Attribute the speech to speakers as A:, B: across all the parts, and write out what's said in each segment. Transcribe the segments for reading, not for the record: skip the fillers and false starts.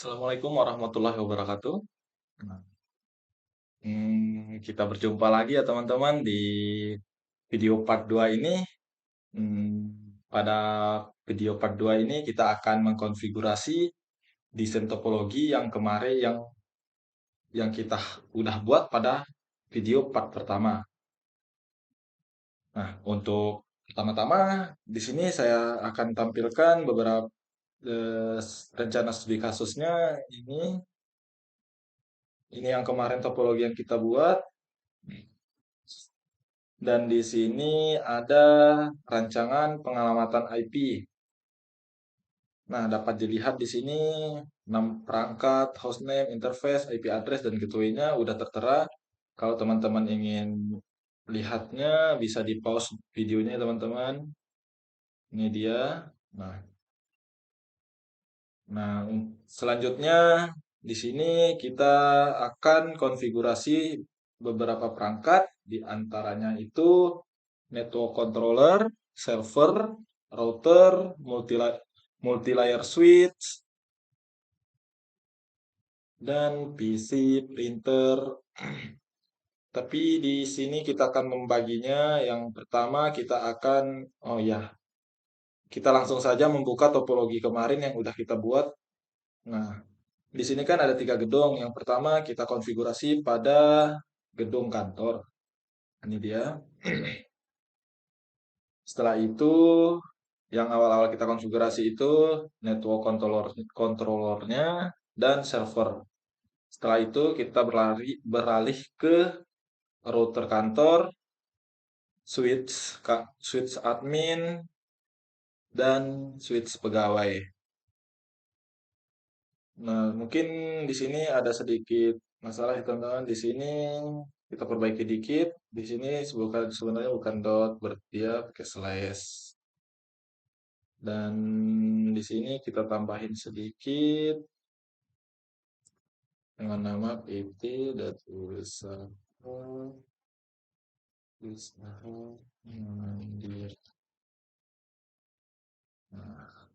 A: Assalamualaikum warahmatullahi wabarakatuh. Nah, kita berjumpa lagi ya teman-teman di video part 2 ini. Pada video part 2 ini kita akan mengkonfigurasi desain topologi yang kemarin yang kita udah buat pada video part pertama. Nah, untuk pertama-tama di sini saya akan tampilkan beberapa rencana studi kasusnya ini. Ini yang kemarin topologi yang kita buat. Dan di sini ada rancangan pengalamatan IP. Nah, dapat dilihat di sini 6 perangkat, hostname, interface, IP address, dan gateway-nya udah tertera. Kalau teman-teman ingin lihatnya, bisa di pause videonya teman-teman. Ini dia. Nah, selanjutnya di sini kita akan konfigurasi beberapa perangkat, di antaranya itu network controller, server, router, multi-layer switch, dan PC printer. Tapi di sini kita akan membaginya. Yang pertama kita akan, oh ya, kita langsung saja membuka topologi kemarin yang udah kita buat. Nah, di sini kan ada 3 gedung. Yang pertama kita konfigurasi pada gedung kantor. Ini dia. Setelah itu, yang awal-awal kita konfigurasi itu network controllernya dan server. Setelah itu kita beralih ke router kantor, switch admin, dan switch pegawai. Nah, mungkin di sini ada sedikit masalah ya teman-teman. Di sini kita perbaiki dikit. Di sini sebenarnya bukan dot, berarti dia pakai slash. Dan di sini kita tambahin sedikit dengan nama pt dan usaha mandiri. Nah,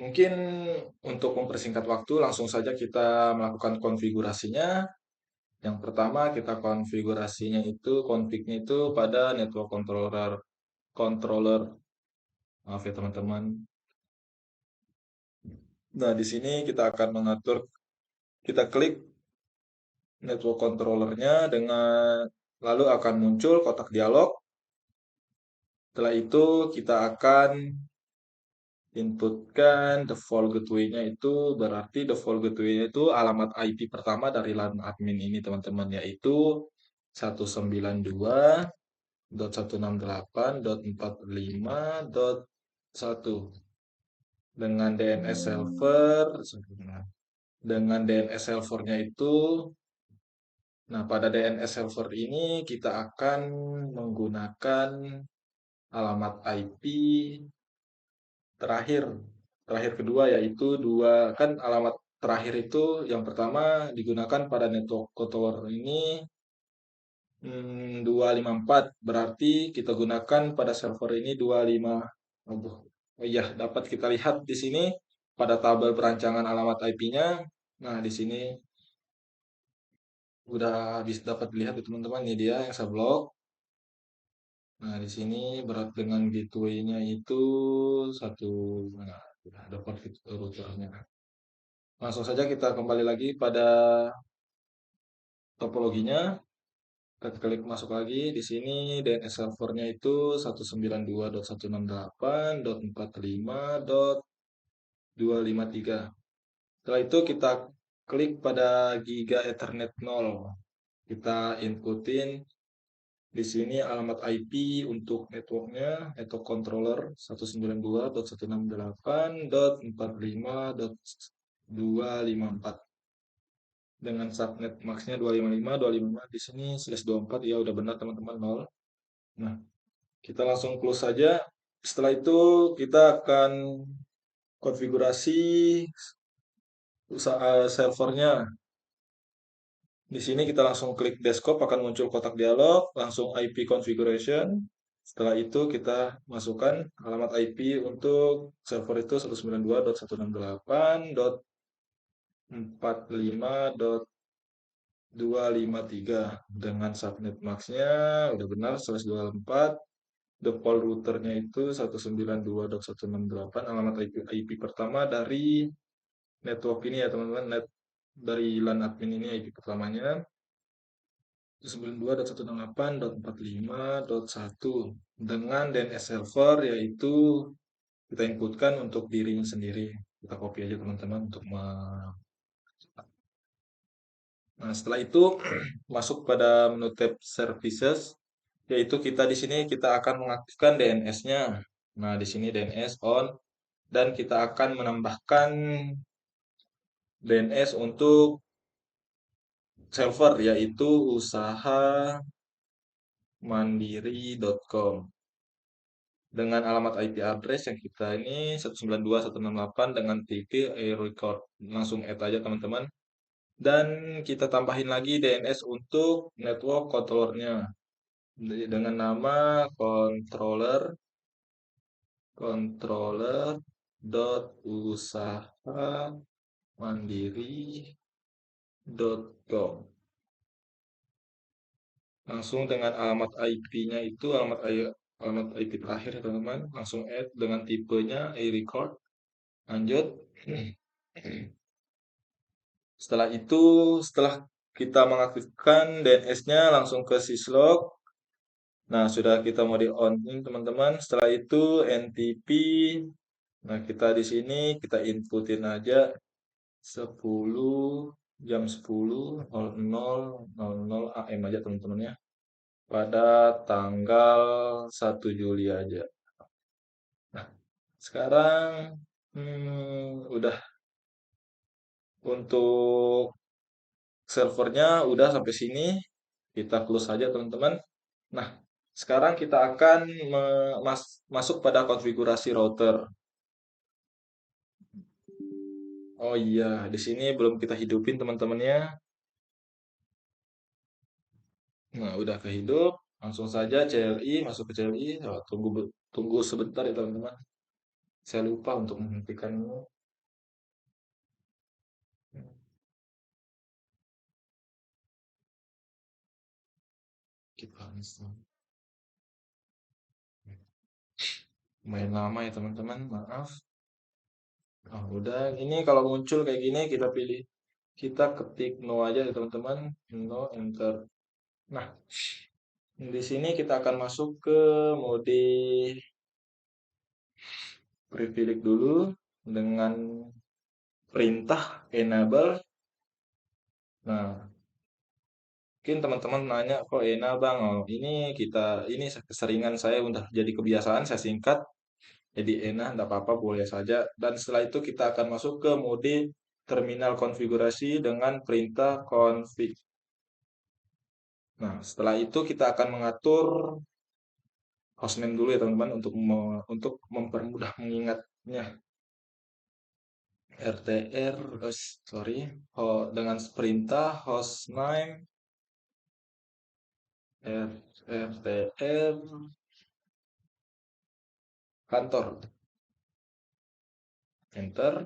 A: mungkin untuk mempersingkat waktu, langsung saja kita melakukan konfigurasinya. Yang pertama kita konfigurasinya itu, config-nya itu pada network controller. Maaf ya teman-teman. Nah, di sini kita akan mengatur, kita klik network controllernya dengan lalu akan muncul kotak dialog. Setelah itu kita akan inputkan default gateway-nya, itu berarti default gateway-nya itu alamat IP pertama dari LAN admin ini teman-teman, yaitu 192.168.45.1 dengan DNS server. Dengan DNS servernya itu, nah pada DNS server ini kita akan menggunakan alamat IP terakhir terakhir kedua, yaitu dua. Kan alamat terakhir itu yang pertama digunakan pada network controller ini 254, berarti kita gunakan pada server ini 25. Oh iya, dapat kita lihat di sini pada tabel perancangan alamat IP-nya. Nah, di sini udah bisa dapat dilihat ya teman-teman, ini dia yang saya blok. Nah, di sini berat dengan gateway-nya itu satu. Nah, udah dapat routernya. Langsung saja kita kembali lagi pada topologinya. Kita klik masuk lagi. Di sini DNS servernya itu 192.168.45.253. Setelah itu kita klik pada Giga Ethernet 0. Kita inputin di sini alamat IP untuk networknya, network controller 192.168.45.254 dengan subnet maxnya 255 di sini /24. Ya udah benar teman-teman, 0. Nah, kita langsung close saja. Setelah itu kita akan konfigurasi servernya. Di sini kita langsung klik desktop, akan muncul kotak dialog, langsung IP configuration. Setelah itu kita masukkan alamat IP untuk server itu 192.168.45.253 dengan subnet maxnya udah benar 124. Default routernya itu 192.168. Alamat IP pertama dari network ini ya teman-teman, dari LAN admin ini IP pertamanya 192.168.45.1 dengan DNS server, yaitu kita inputkan untuk dirinya sendiri. Kita copy aja teman-teman untuk Nah, setelah itu masuk pada menu tab services, yaitu kita di sini kita akan mengaktifkan DNS-nya. Nah, di sini DNS on, dan kita akan menambahkan DNS untuk server, yaitu usahamandiri.com dengan alamat IP address yang kita ini 192.168 dengan tipe record. Langsung add aja teman-teman. Dan kita tambahin lagi DNS untuk network controllernya dengan nama controller.usahamandiri.com. Langsung dengan alamat IP-nya itu alamat IP terakhir ya teman-teman. Langsung add dengan tipenya record. Lanjut. Setelah itu, setelah kita mengaktifkan DNS-nya langsung ke syslog. Nah, sudah kita mau di on in teman-teman. Setelah itu NTP. Nah, kita di sini kita inputin aja 10 jam 10.00 AM aja teman-teman ya. Pada tanggal 1 Juli aja. Nah, sekarang udah untuk servernya udah sampai sini. Kita close saja teman-teman. Nah, sekarang kita akan masuk pada konfigurasi router. Oh iya, di sini belum kita hidupin teman-temannya. Nah, udah kehidup, langsung saja CLI, masuk ke CLI. Oh, tunggu sebentar ya teman-teman. Saya lupa untuk menghentikannya. Kita install. Lumayan lama ya teman-teman, maaf. Oh, udah, ini kalau muncul kayak gini kita pilih, kita ketik no aja ya teman-teman, no, enter. Nah, di sini kita akan masuk ke mode privilege dulu dengan perintah enable. Nah, mungkin teman-teman nanya kok enak bang, oh ini keseringan saya udah jadi kebiasaan saya singkat jadi enak, enggak apa-apa boleh saja. Dan setelah itu kita akan masuk ke mode terminal konfigurasi dengan perintah config. Nah, setelah itu kita akan mengatur hostname dulu ya teman-teman untuk mempermudah mengingatnya. RTR, sorry, dengan perintah hostname RTR kantor, enter.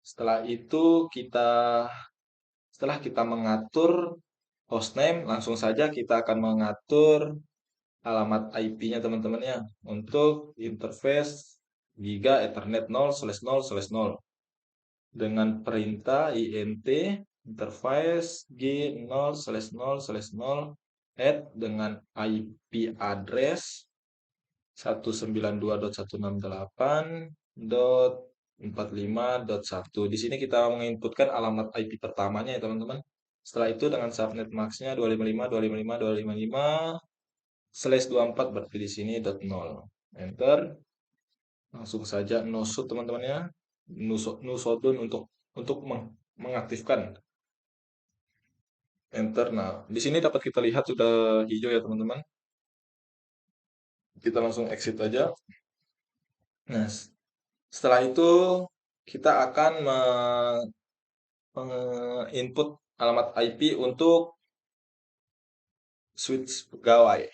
A: Setelah itu setelah kita mengatur hostname, langsung saja kita akan mengatur alamat IP-nya teman-teman ya untuk interface Giga Ethernet 0/0/0 dengan perintah int interface G0/0/0 add dengan IP address 192.168.45.1. Di sini kita menginputkan alamat IP pertamanya ya teman-teman. Setelah itu dengan subnet max-nya 255.255.255/24, berarti di sini .0. Enter. Langsung saja no shoot teman-teman ya. No shutdown untuk mengaktifkan. Enter. Nah, di sini dapat kita lihat sudah hijau ya teman-teman. Kita langsung exit aja. Nah, setelah itu kita akan input alamat IP untuk switch pegawai.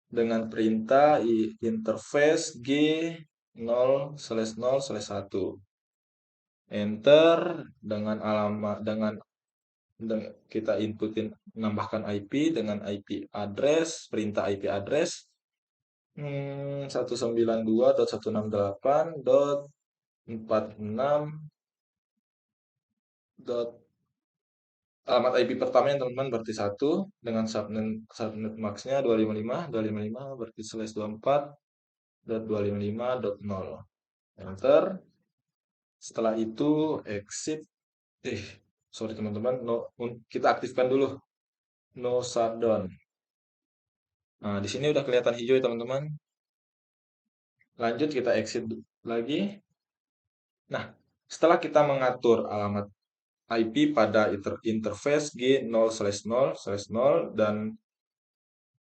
A: dengan perintah interface g 0/0/1. Enter dengan alamat kita inputin nambahkan IP dengan IP address, perintah IP address 192.168.46. Alamat IP pertamanya teman-teman berarti 1 dengan subnet maxnya 255 berarti /24.255.0. Enter. Setelah itu exit. Sorry teman-teman, kita aktifkan dulu no shutdown. Nah, di sini udah kelihatan hijau ya teman-teman. Lanjut kita exit lagi. Nah, setelah kita mengatur alamat IP pada interface G0/0/0 dan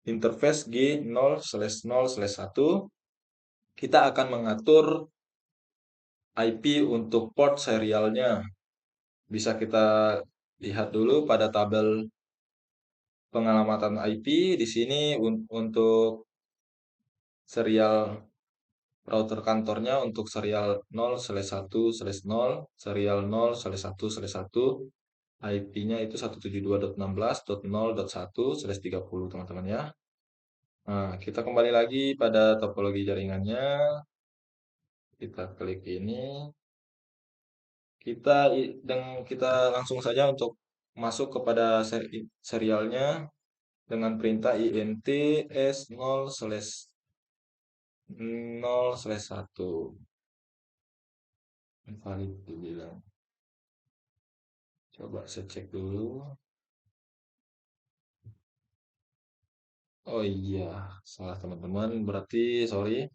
A: interface G0/0/1, kita akan mengatur IP untuk port serialnya. Bisa kita lihat dulu pada tabel pengalamatan IP di sini untuk serial router kantornya untuk serial 0/1/0, serial 0/1/1, IP-nya itu 172.16.0.1/30 teman-teman ya. Nah, kita kembali lagi pada topologi jaringannya. Kita klik ini. Kita langsung saja untuk masuk kepada serialnya dengan perintah int s0/0/1. Invalid dibilang. Coba saya cek dulu. Oh iya, salah teman-teman. Berarti sorry.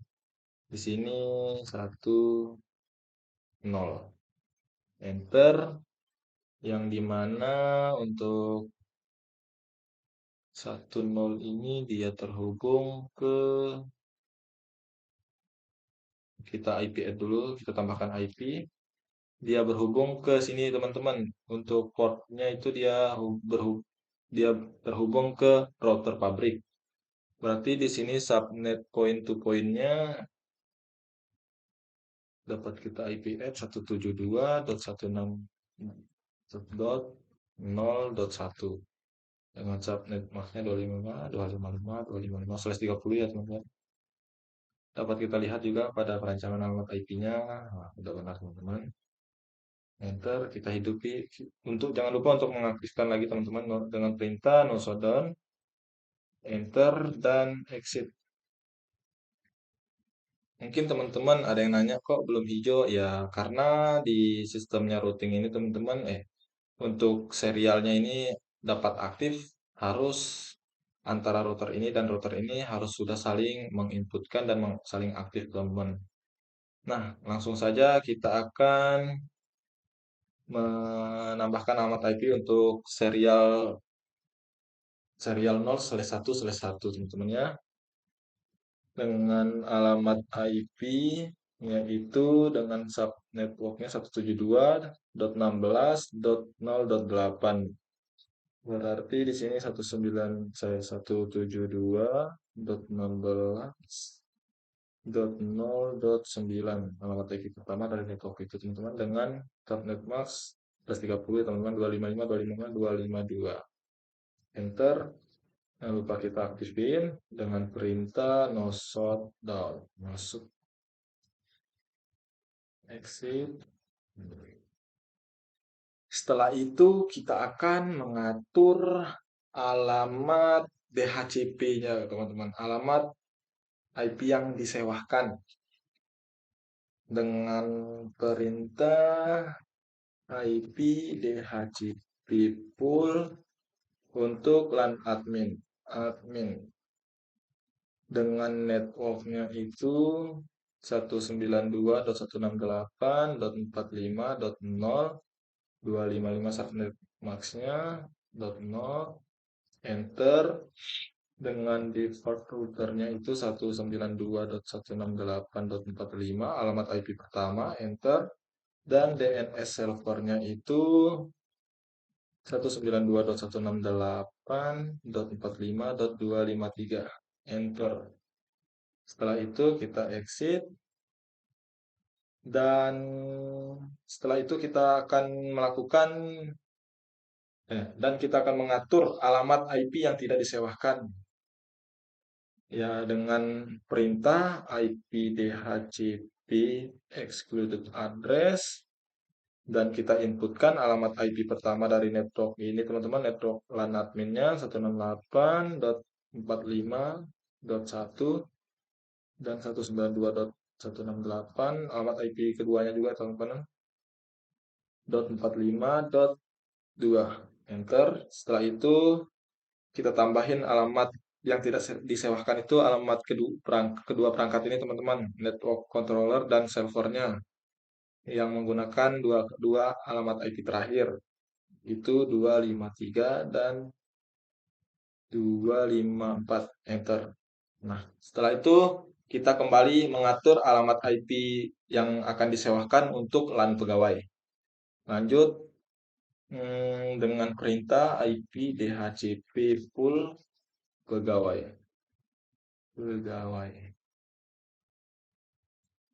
A: Di sini 1 0. Enter. Yang dimana untuk 1 0 ini dia terhubung ke, kita IP add dulu, kita tambahkan IP. Dia berhubung ke sini teman-teman. Untuk portnya itu dia terhubung ke router pabrik. Berarti di sini subnet point to point-nya dapat kita IP add 172.168.0.1 dengan subnet max-nya 255.255.255/30 ya teman-teman. Dapat kita lihat juga pada perancangan alamat IP-nya. Nah, sudah benar teman-teman. Enter, kita hidupi. Jangan lupa untuk mengaktifkan lagi teman-teman dengan perintah no shutdown. Enter dan exit. Mungkin teman-teman ada yang nanya kok belum hijau ya, karena di sistemnya routing ini teman-teman untuk serialnya ini dapat aktif harus antara router ini dan router ini harus sudah saling menginputkan dan saling aktif teman-teman. Nah, langsung saja kita akan menambahkan alamat IP untuk serial 0/1/1 teman-teman ya. Dengan alamat IP yaitu dengan subnetworknya 172.16.0.8. Berarti di sini 192.172.16.0.9 alamat IP pertama dari network itu teman-teman dengan subnet max +30 teman-teman 255.255.252. Enter. Jangan lupa kita aktifin dengan perintah no shutdown. Masuk, exit. Setelah itu kita akan mengatur alamat DHCP-nya teman-teman. Alamat IP yang disewakan dengan perintah IP DHCP pool untuk LAN admin. Dengan networknya itu 192.168.45.0 subnet max-nya .0. Enter. Dengan default routernya itu 192.168.45 alamat IP pertama. Enter. Dan DNS servernya itu 192.168.45.253. enter. Setelah itu kita exit, dan setelah itu kita akan melakukan dan kita akan mengatur alamat IP yang tidak disewakan, ya, dengan perintah IP DHCP excluded address, dan kita inputkan alamat IP pertama dari network ini, teman-teman, network LAN adminnya 168.45.1 dan 192.168. Alamat IP keduanya juga, teman-teman, .45.2. Enter. Setelah itu kita tambahin alamat yang tidak disewakan, itu alamat kedua perangkat ini, teman-teman, network controller dan servernya, yang menggunakan dua alamat IP terakhir, itu 253 dan 254. Enter. Nah, setelah itu kita kembali mengatur alamat IP yang akan disewakan untuk LAN pegawai. Lanjut dengan perintah IP DHCP full pegawai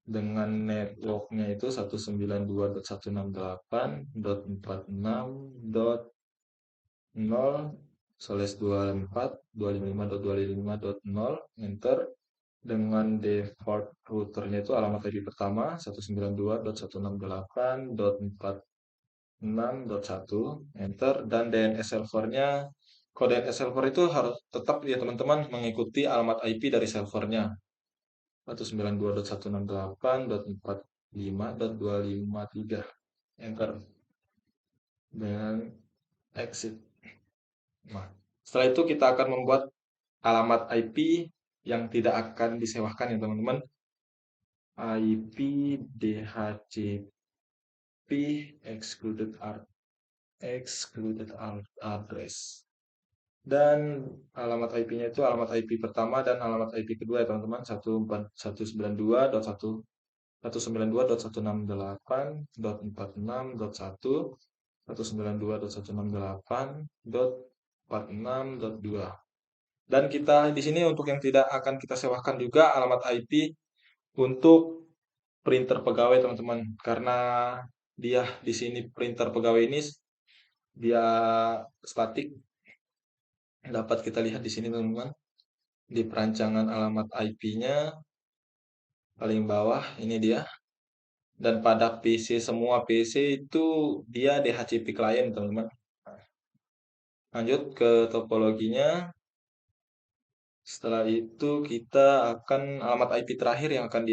A: dengan networknya itu 192.168.0/24.255.255.0. Enter. Dengan default routernya itu alamat IP pertama 192.168.4.6.1. Enter. Dan DNS servernya, kode DNS server itu harus tetap, ya teman-teman, mengikuti alamat IP dari servernya 192.168.45.253. Enter. Dan exit. Nah, setelah itu kita akan membuat alamat IP yang tidak akan disewakan, ya teman-teman. IP DHCP excluded address. Dan alamat IP-nya itu alamat IP pertama dan alamat IP kedua, ya teman-teman, 192.168.168.46.1, 192.168.46.2. Dan kita di sini, untuk yang tidak akan kita sewakan juga, alamat IP untuk printer pegawai, teman-teman, karena dia di sini printer pegawai ini dia statik. Dapat kita lihat di sini, teman-teman, di perancangan alamat IP-nya paling bawah ini dia. Dan pada PC, semua PC itu dia DHCP client, teman-teman. Lanjut ke topologinya. Setelah itu kita akan alamat IP terakhir yang akan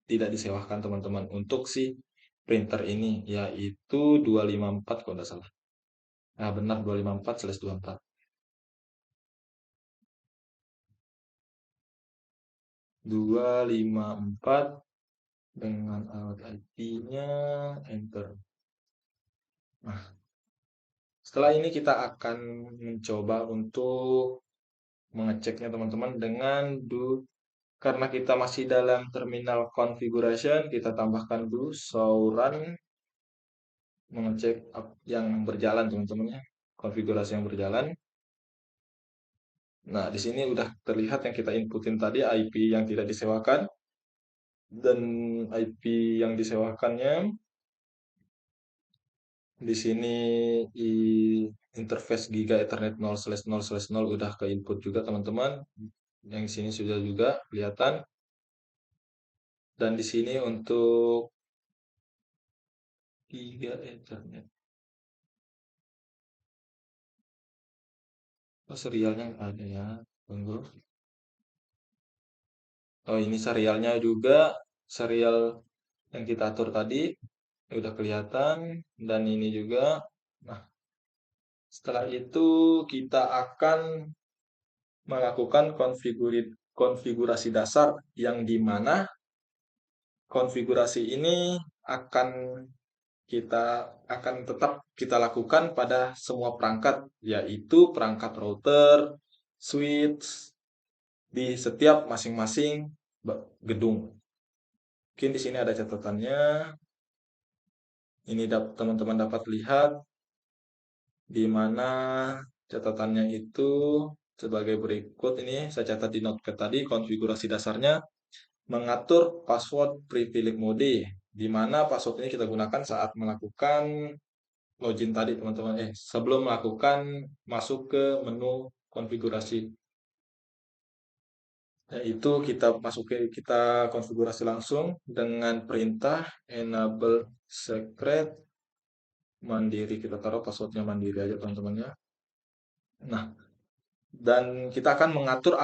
A: tidak disewakan, teman-teman, untuk si printer ini, yaitu 254 kalau tidak salah. Nah, benar, 254/24. 254 dengan alamat IP-nya, enter. Nah, setelah ini kita akan mencoba untuk mengeceknya, teman-teman, dengan karena kita masih dalam terminal configuration, kita tambahkan dulu show run, mengecek yang berjalan, teman-teman, ya, konfigurasi yang berjalan. Nah, di sini udah terlihat yang kita inputin tadi, IP yang tidak disewakan dan IP yang disewakannya. Di sini interface Giga Ethernet 0/0/0 udah ke input juga, teman-teman. Yang di sini sudah juga kelihatan. Dan di sini untuk Giga Ethernet, serialnya ada, ya, tunggu. Oh, ini serialnya juga, serial yang kita atur tadi udah kelihatan, dan ini juga. Nah, setelah itu kita akan melakukan konfigurasi dasar, yang dimana konfigurasi ini akan tetap kita lakukan pada semua perangkat, yaitu perangkat router, switch di setiap masing-masing gedung. Mungkin di sini ada catatannya. Ini teman-teman dapat lihat di mana catatannya itu sebagai berikut. Ini saya catat di notepad tadi. Konfigurasi dasarnya mengatur password privilege mode, di mana password ini kita gunakan saat melakukan login tadi, teman-teman. Sebelum melakukan masuk ke menu konfigurasi. Yaitu kita konfigurasi langsung dengan perintah enable secret mandiri. Kita taruh passwordnya mandiri aja, teman-teman ya. Nah, dan kita akan mengatur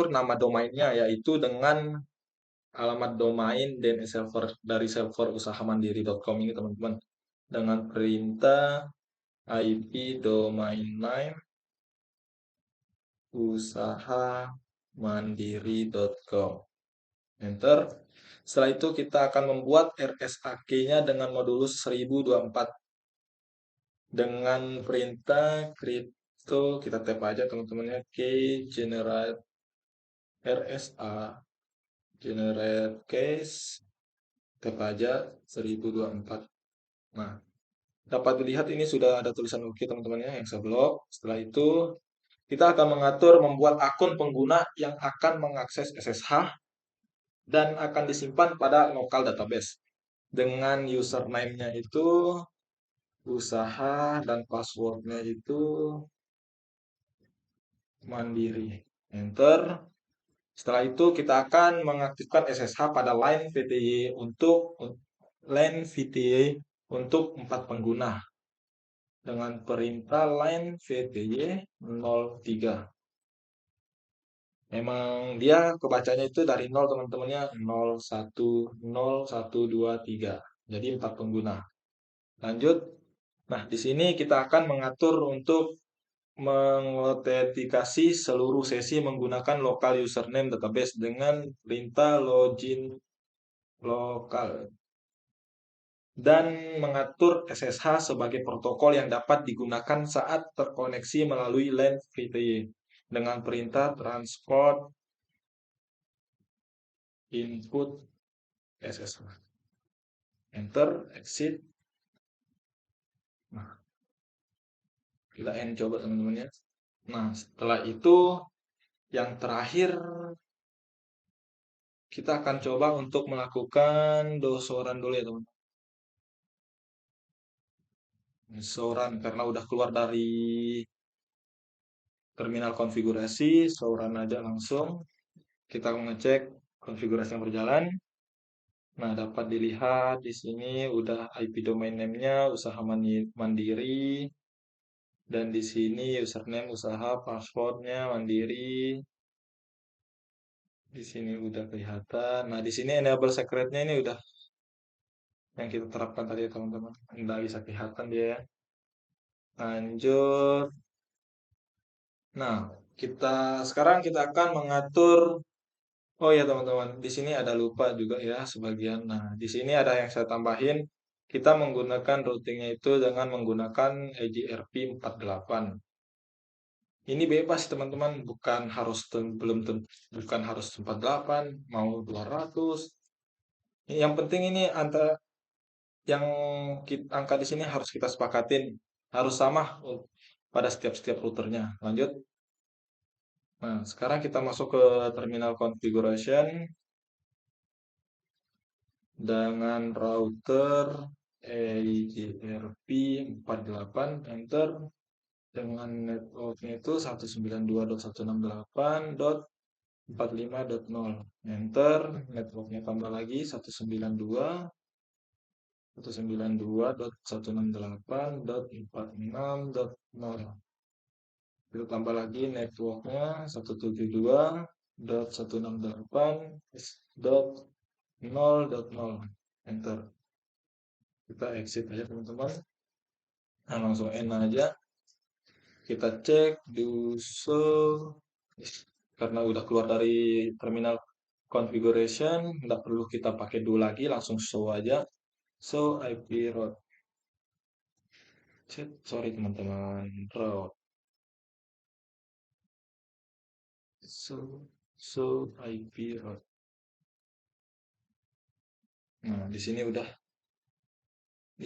A: nama domainnya, yaitu dengan alamat domain DNS server dari server usahamandiri.com ini, teman-teman, dengan perintah IP domain name usahamandiri.com. Enter. Setelah itu kita akan membuat RSA-key-nya dengan modulus 1024 dengan perintah crypto. Kita tap aja, teman-teman ya, key generate RSA generate case, tap aja 1024. Nah, dapat dilihat ini sudah ada tulisan oke, teman-teman ya, yang saya blok. Setelah itu kita akan mengatur membuat akun pengguna yang akan mengakses SSH dan akan disimpan pada lokal database dengan username-nya itu usaha dan passwordnya itu mandiri. Enter. Setelah itu kita akan mengaktifkan SSH pada line VTY untuk 4 pengguna dengan perintah line VTY 03. Memang dia kebacanya itu dari 0, teman-temannya, 010123. Jadi 4 pengguna. Lanjut. Nah, di sini kita akan mengatur untuk mengotentikasi seluruh sesi menggunakan local username database dengan perintah login lokal dan mengatur SSH sebagai protokol yang dapat digunakan saat terkoneksi melalui LAN VTY dengan perintah transport input SSH. Enter, exit. Nah, kita end coba, teman-teman ya. Nah, setelah itu yang terakhir kita akan coba untuk melakukan dosoran dulu ya, teman-teman. Dosoran karena udah keluar dari terminal konfigurasi, dosoran aja langsung. Kita mengecek konfigurasi yang berjalan. Nah, dapat dilihat di sini udah IP domain name-nya usaha mandiri, dan di sini username usaha, passwordnya mandiri. Di sini udah kelihatan. Nah, di sini enable secretnya ini udah yang kita terapkan tadi ya, teman-teman. Udah bisa kelihatan dia ya. Lanjut. Nah, sekarang kita akan mengatur. Oh ya, teman-teman, di sini ada lupa juga ya sebagian. Nah, di sini ada yang saya tambahin. Kita menggunakan routingnya itu dengan menggunakan EGRP 48. Ini bebas, teman-teman, bukan harus 48, mau 200. Yang penting ini yang angka di sini harus kita sepakatin, harus sama pada setiap routernya. Lanjut. Nah, sekarang kita masuk ke terminal configuration dengan router EIGRP 48, enter, dengan networknya itu 192.168.45.0, enter, networknya tambah lagi 192.168.46.0. Kita tambah lagi networknya 172.168.0.0. Enter. Kita exit aja, teman-teman. Nah, langsung end aja. Kita cek karena udah keluar dari terminal configuration, nggak perlu kita pakai do lagi, langsung show aja. Show IP route. Sorry, teman-teman, route. Show IP route. Nah, di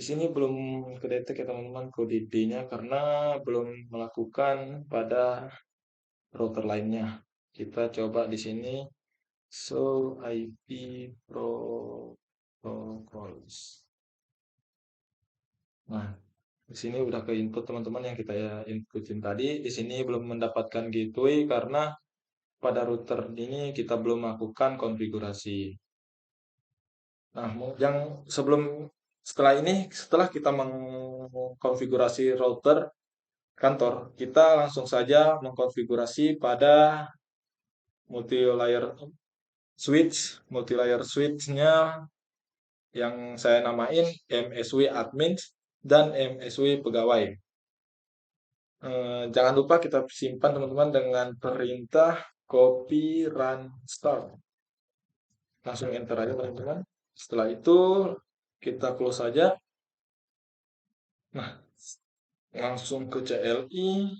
A: sini belum kedetek ya, teman-teman, kode IP-nya karena belum melakukan pada router lainnya. Kita coba di sini show IP protocols. Nah, di sini udah ke input teman-teman yang kita ya inputin tadi. Di sini belum mendapatkan gateway karena pada router ini kita belum melakukan konfigurasi. Nah, yang setelah kita mengkonfigurasi router kantor, kita langsung saja mengkonfigurasi pada multi-layer switch. Multi-layer switch-nya yang saya namain MSW admin dan MSW pegawai. Jangan lupa kita simpan teman-teman dengan perintah copy run start. Langsung enter aja teman-teman. Setelah itu kita close saja. Nah, langsung ke CLI.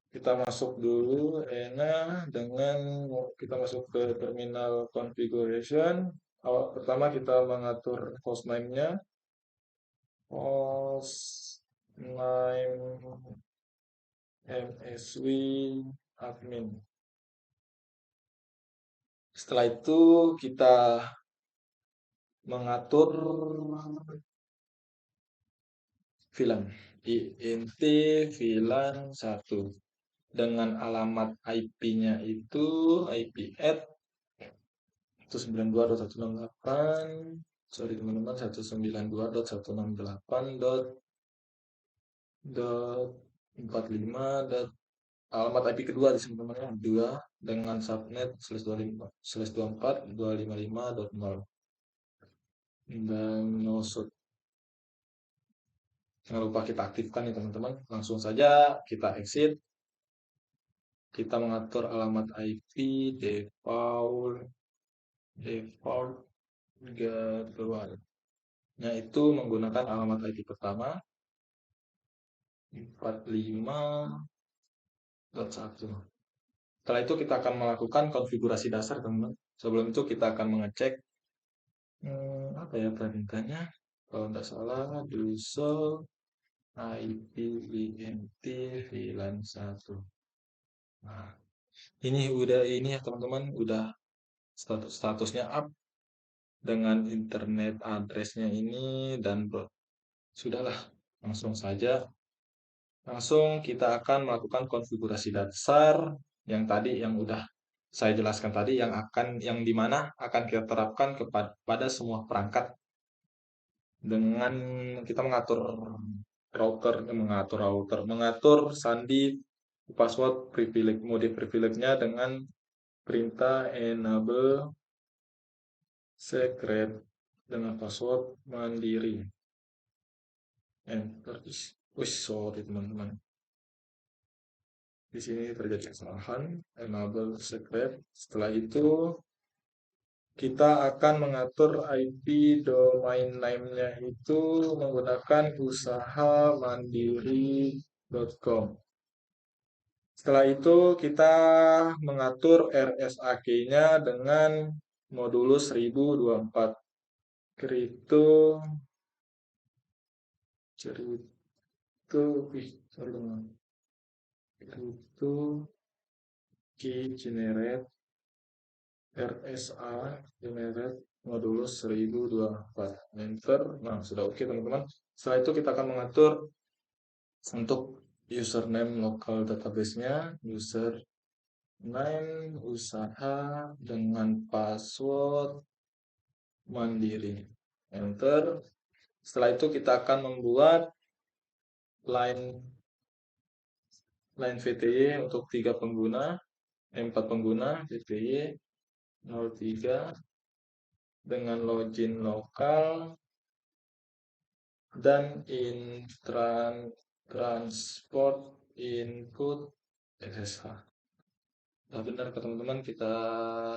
A: Kita masuk dulu dengan kita masuk ke terminal configuration. Awal pertama kita mengatur hostname-nya. Hostname MSW admin. Setelah itu kita mengatur VLAN int VLAN 1 dengan alamat IP-nya itu IP at 192.168, sorry teman-teman, 192.168.45. Alamat IP kedua di sini teman-teman 2 dengan subnet /24.255.0 dan no shoot. Jangan lupa kita aktifkan ya teman-teman. Langsung saja kita exit. Kita mengatur alamat IP default gateway. Nah, itu menggunakan alamat IP pertama 45.1. Setelah itu kita akan melakukan konfigurasi dasar teman-teman. Sebelum itu kita akan mengecek apa ya perintahnya. Kalau tidak salah do show IP int VLAN 1. Nah, ini ya teman-teman, udah statusnya up dengan internet addressnya ini dan sudahlah, langsung kita akan melakukan konfigurasi dasar yang tadi yang udah saya jelaskan tadi, yang dimana akan kita terapkan kepada semua perangkat dengan kita mengatur sandi, password, privilege, mode privilege-nya dengan perintah enable secret dengan password mandiri. Enter. Sorry teman-teman. Di sini terjadi kesalahan. Enable secret. Setelah itu kita akan mengatur IP domain name-nya itu menggunakan usahamandiri.com. Setelah itu kita mengatur RSAK-nya dengan modulus 1024. Kripto key generate RSA generate modulus 1024. Enter. Nah, sudah oke teman-teman. Setelah itu kita akan mengatur untuk username local database-nya, username usaha dengan password mandiri. Enter. Setelah itu kita akan membuat line VTY untuk 4 pengguna, VTY 03 dengan login lokal dan transport input SSH. Nah, benar ke teman-teman, kita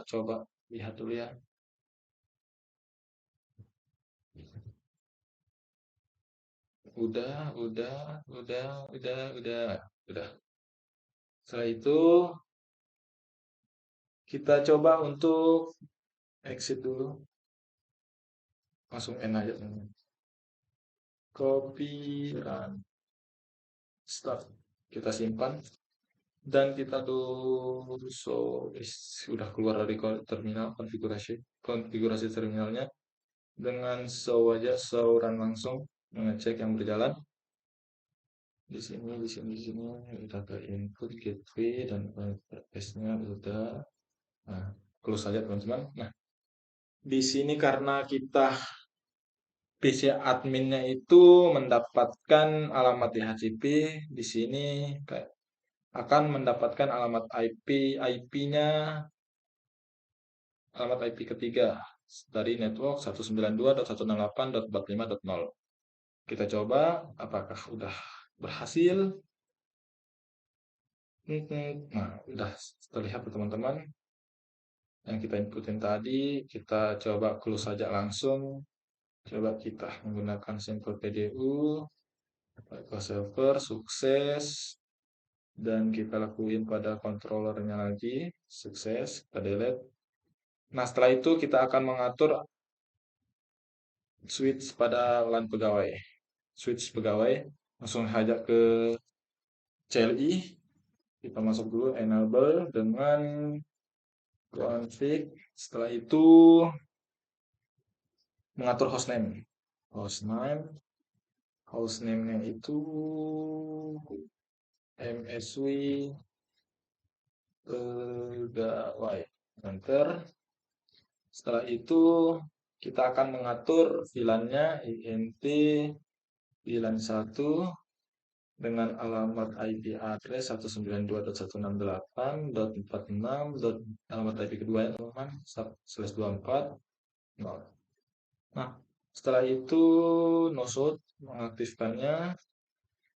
A: coba lihat dulu ya. Udah. Setelah itu kita coba untuk exit dulu. Langsung N aja teman-teman. Copy run start. Kita simpan. dan kita dulu sudah keluar dari terminal konfigurasi terminalnya. Dengan show aja, show run langsung mengecek yang berjalan. Di sini udah ke input gateway dan interface-nya udah. Nah, close saja teman-teman. Nah, di sini karena kita PC adminnya itu mendapatkan alamat DHCP, di sini akan mendapatkan alamat IP-nya, alamat IP ketiga dari network 192.168.45.0. Kita coba apakah udah berhasil. Nah, udah terlihat teman-teman yang kita inputin tadi. Kita coba close saja langsung. Coba kita menggunakan simple PDU ke server, sukses, dan kita lakuin pada controllernya lagi, sukses, kita delete. Nah, setelah itu kita akan mengatur switch pada LAN pegawai. Switch pegawai, langsung saja ke CLI, kita masuk dulu enable dengan config. Setelah itu mengatur hostname. Hostname-nya itu MSW pegawai. Enter. Setelah itu kita akan mengatur VLAN-nya INT VLAN 1 dengan alamat IP address 192.168.46. Alamat IP kedua ya teman-teman, /24. Nah, setelah itu no shoot mengaktifkannya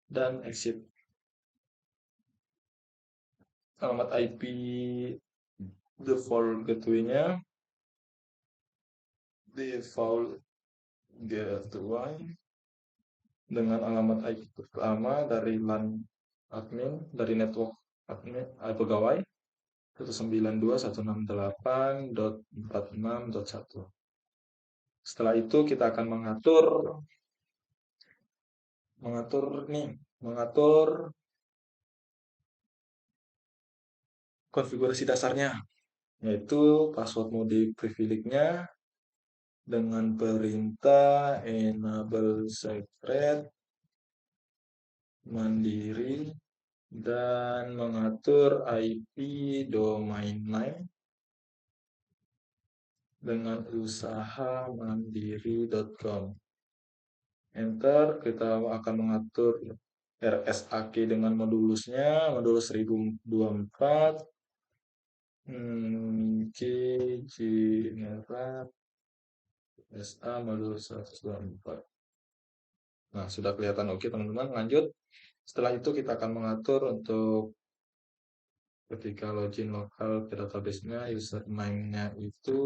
A: dan exit. Alamat IP default gateway-nya default gateway dengan alamat IP pertama dari LAN admin, dari network admin pegawai 192.168.46.1. Setelah itu kita akan mengatur konfigurasi dasarnya, yaitu password mode privilege-nya dengan perintah enable secret mandiri dan mengatur IP domain name dengan usaha mandiri.com. Enter, kita akan mengatur RSAK dengan modulusnya, modulus 1024, generat SA modulus 124. Nah, sudah kelihatan oke teman-teman, lanjut. Setelah itu kita akan mengatur untuk ketika login lokal ke database-nya, username-nya itu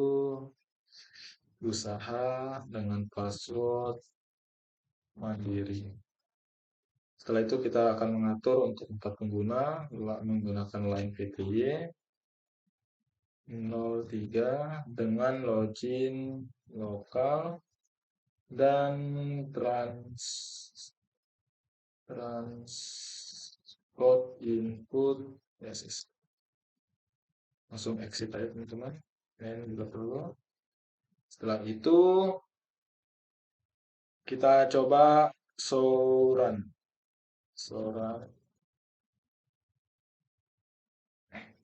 A: usaha dengan password mandiri. Setelah itu kita akan mengatur untuk 4 pengguna menggunakan line PTY 03 dengan login lokal dan transport input yes. Langsung exit aja teman-teman, dan juga perlu. Setelah itu kita coba show run.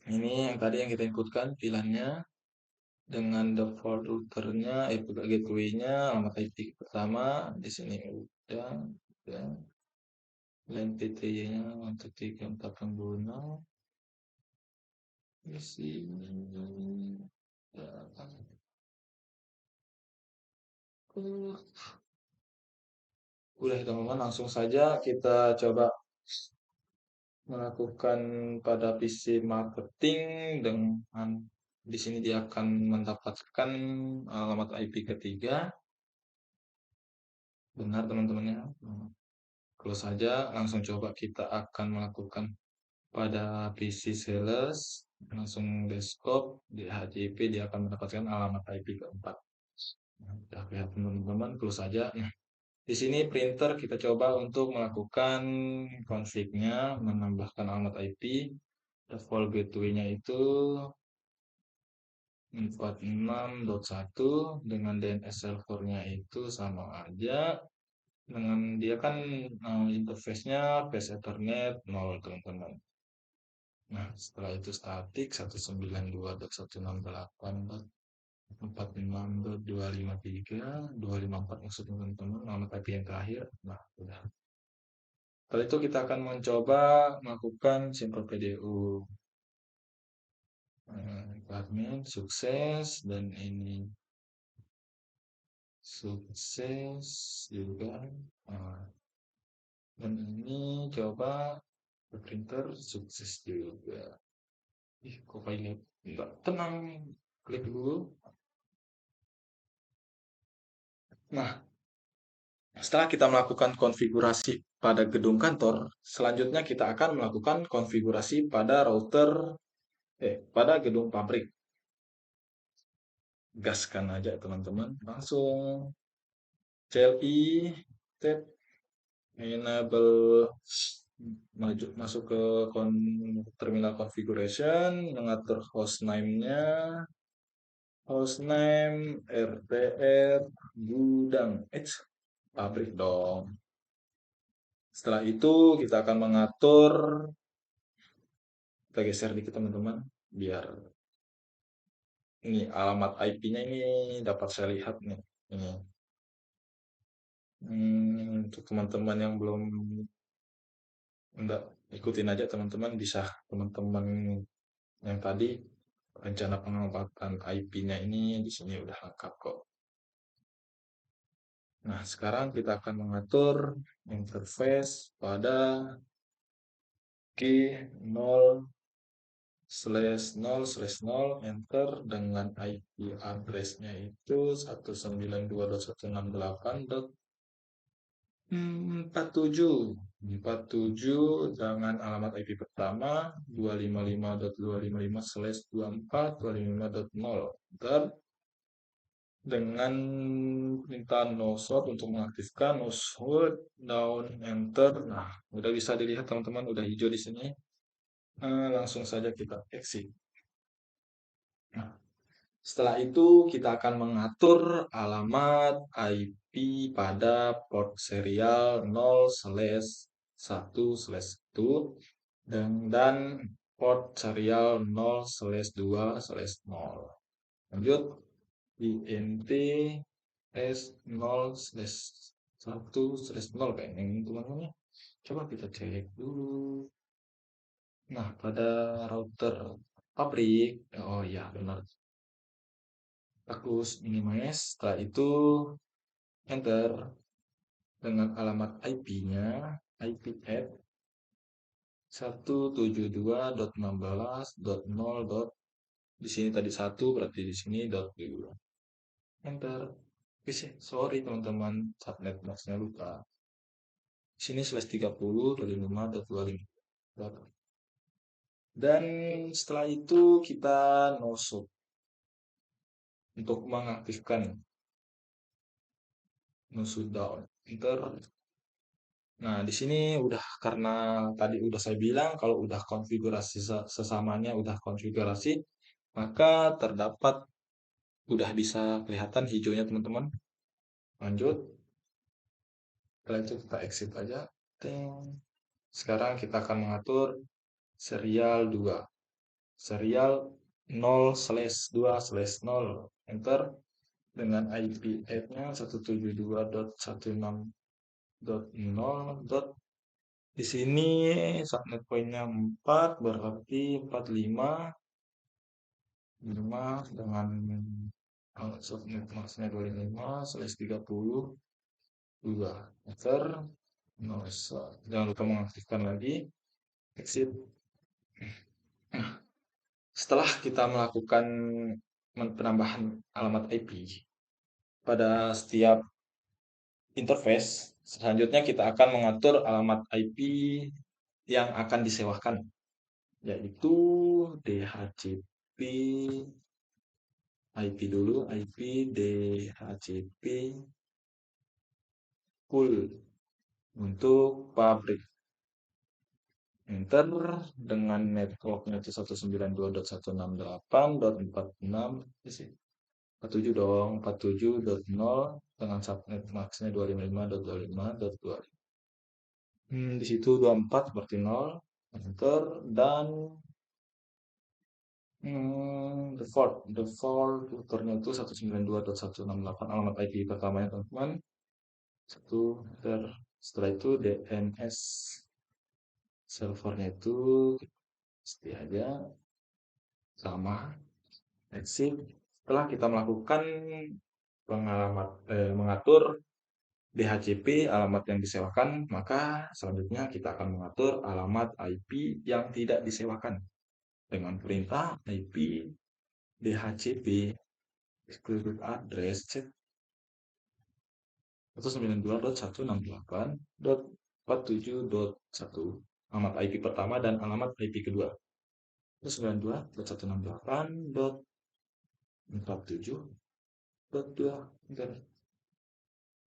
A: Ini yang tadi yang kita inputkan VLAN-nya dengan default routernya, gateway-nya, alamat IP pertama di sini udah. Line PTY-nya untuk 3-4 pengguna di sini. Udah teman-teman, langsung saja kita coba melakukan pada PC marketing dengan di sini dia akan mendapatkan alamat IP ketiga. Benar teman-temannya. Kalau saja langsung coba kita akan melakukan pada PC sales langsung desktop di HCP dia akan mendapatkan alamat IP keempat. Nah, sudah kelihatan teman-teman, close saja. Nah, di sini printer kita coba untuk melakukan config-nya, menambahkan alamat IP. default gateway-nya itu 46.1 dengan DNS servernya itu sama aja dengan dia kan interface-nya face Ethernet 0 teman-teman. Nah, setelah itu statik 192.168.456.253 maksudnya teman-teman, nama IP yang terakhir. Nah, udah. Setelah itu kita akan mencoba melakukan simple PDU. Admin sukses dan ini sukses juga. Nah, dan ini coba printer sukses juga. Ih, kok pilot enggak tenang, klik dulu. Nah, setelah kita melakukan konfigurasi pada gedung kantor, selanjutnya kita akan melakukan konfigurasi pada pada gedung pabrik. Gaskan aja teman-teman, langsung CLI tab enable masuk ke terminal configuration, mengatur hostname RTR gudang pabrik dong. Setelah itu kita akan mengatur, kita geser dikit teman-teman biar ini alamat IP-nya ini dapat saya lihat nih. Ini. Untuk teman-teman yang belum enggak ikutin aja teman-teman, bisa teman-teman yang tadi rencana penempatan IP-nya ini di sini udah lengkap kok. Nah, sekarang kita akan mengatur interface pada key 0/0/0 enter dengan IP address-nya itu 192.168.47 dengan alamat IP pertama 255.255/24.255.0 enter dengan perintah no shot untuk mengaktifkan no shot down enter. Nah, udah bisa dilihat teman-teman, udah hijau di sini. Langsung saja kita exit. Nah, setelah itu kita akan mengatur alamat IP pada port serial 0/1/1 dan port serial 0/2/0. Lanjut INT S0/1/0 kayaknya ini teman-teman. Coba kita cek dulu. Nah, pada router pabrik, oh ya benar. Bagus, minimize. Setelah itu enter dengan alamat IP-nya, IP add 172.16.0. Di sini tadi 1, berarti di sini .2. Enter. Oke sih, sorry teman-teman, subnet masknya lupa. Di sini /30.5.25. Dan setelah itu kita no shop untuk mengaktifkan no shutdown. Enter. Nah, di sini udah karena tadi udah saya bilang kalau udah konfigurasi sesamanya udah konfigurasi, maka terdapat udah bisa kelihatan hijaunya teman-teman. Lanjut. Setelah itu kita exit aja. Sekarang kita akan mengatur serial 2. Serial 0/2/0. Enter dengan IP add-nya 172.16.0. Di sini subnet poinnya 4, berarti 45 dengan subnet maksnya 25/32. Enter. Jangan lupa mengaktifkan lagi. Exit. Setelah kita melakukan penambahan alamat IP pada setiap interface, selanjutnya kita akan mengatur alamat IP yang akan disewakan, yaitu DHCP IP dulu, IP DHCP full untuk pabrik. enter dengan networknya itu 192.168.46 isi 47 dong, 47.0 dengan subnet maxnya 255.25.25. Di situ 24 berarti 0, enter, dan default routernya itu 192.168 alamat IP pertamanya teman-teman. Satu, enter. Setelah itu DNS servernya itu pasti aja sama, exit. Setelah kita melakukan mengatur DHCP alamat yang disewakan, maka selanjutnya kita akan mengatur alamat IP yang tidak disewakan dengan perintah IP DHCP excluded address cek 192.168.47.1 alamat IP pertama dan alamat IP kedua. 192.168.47.2.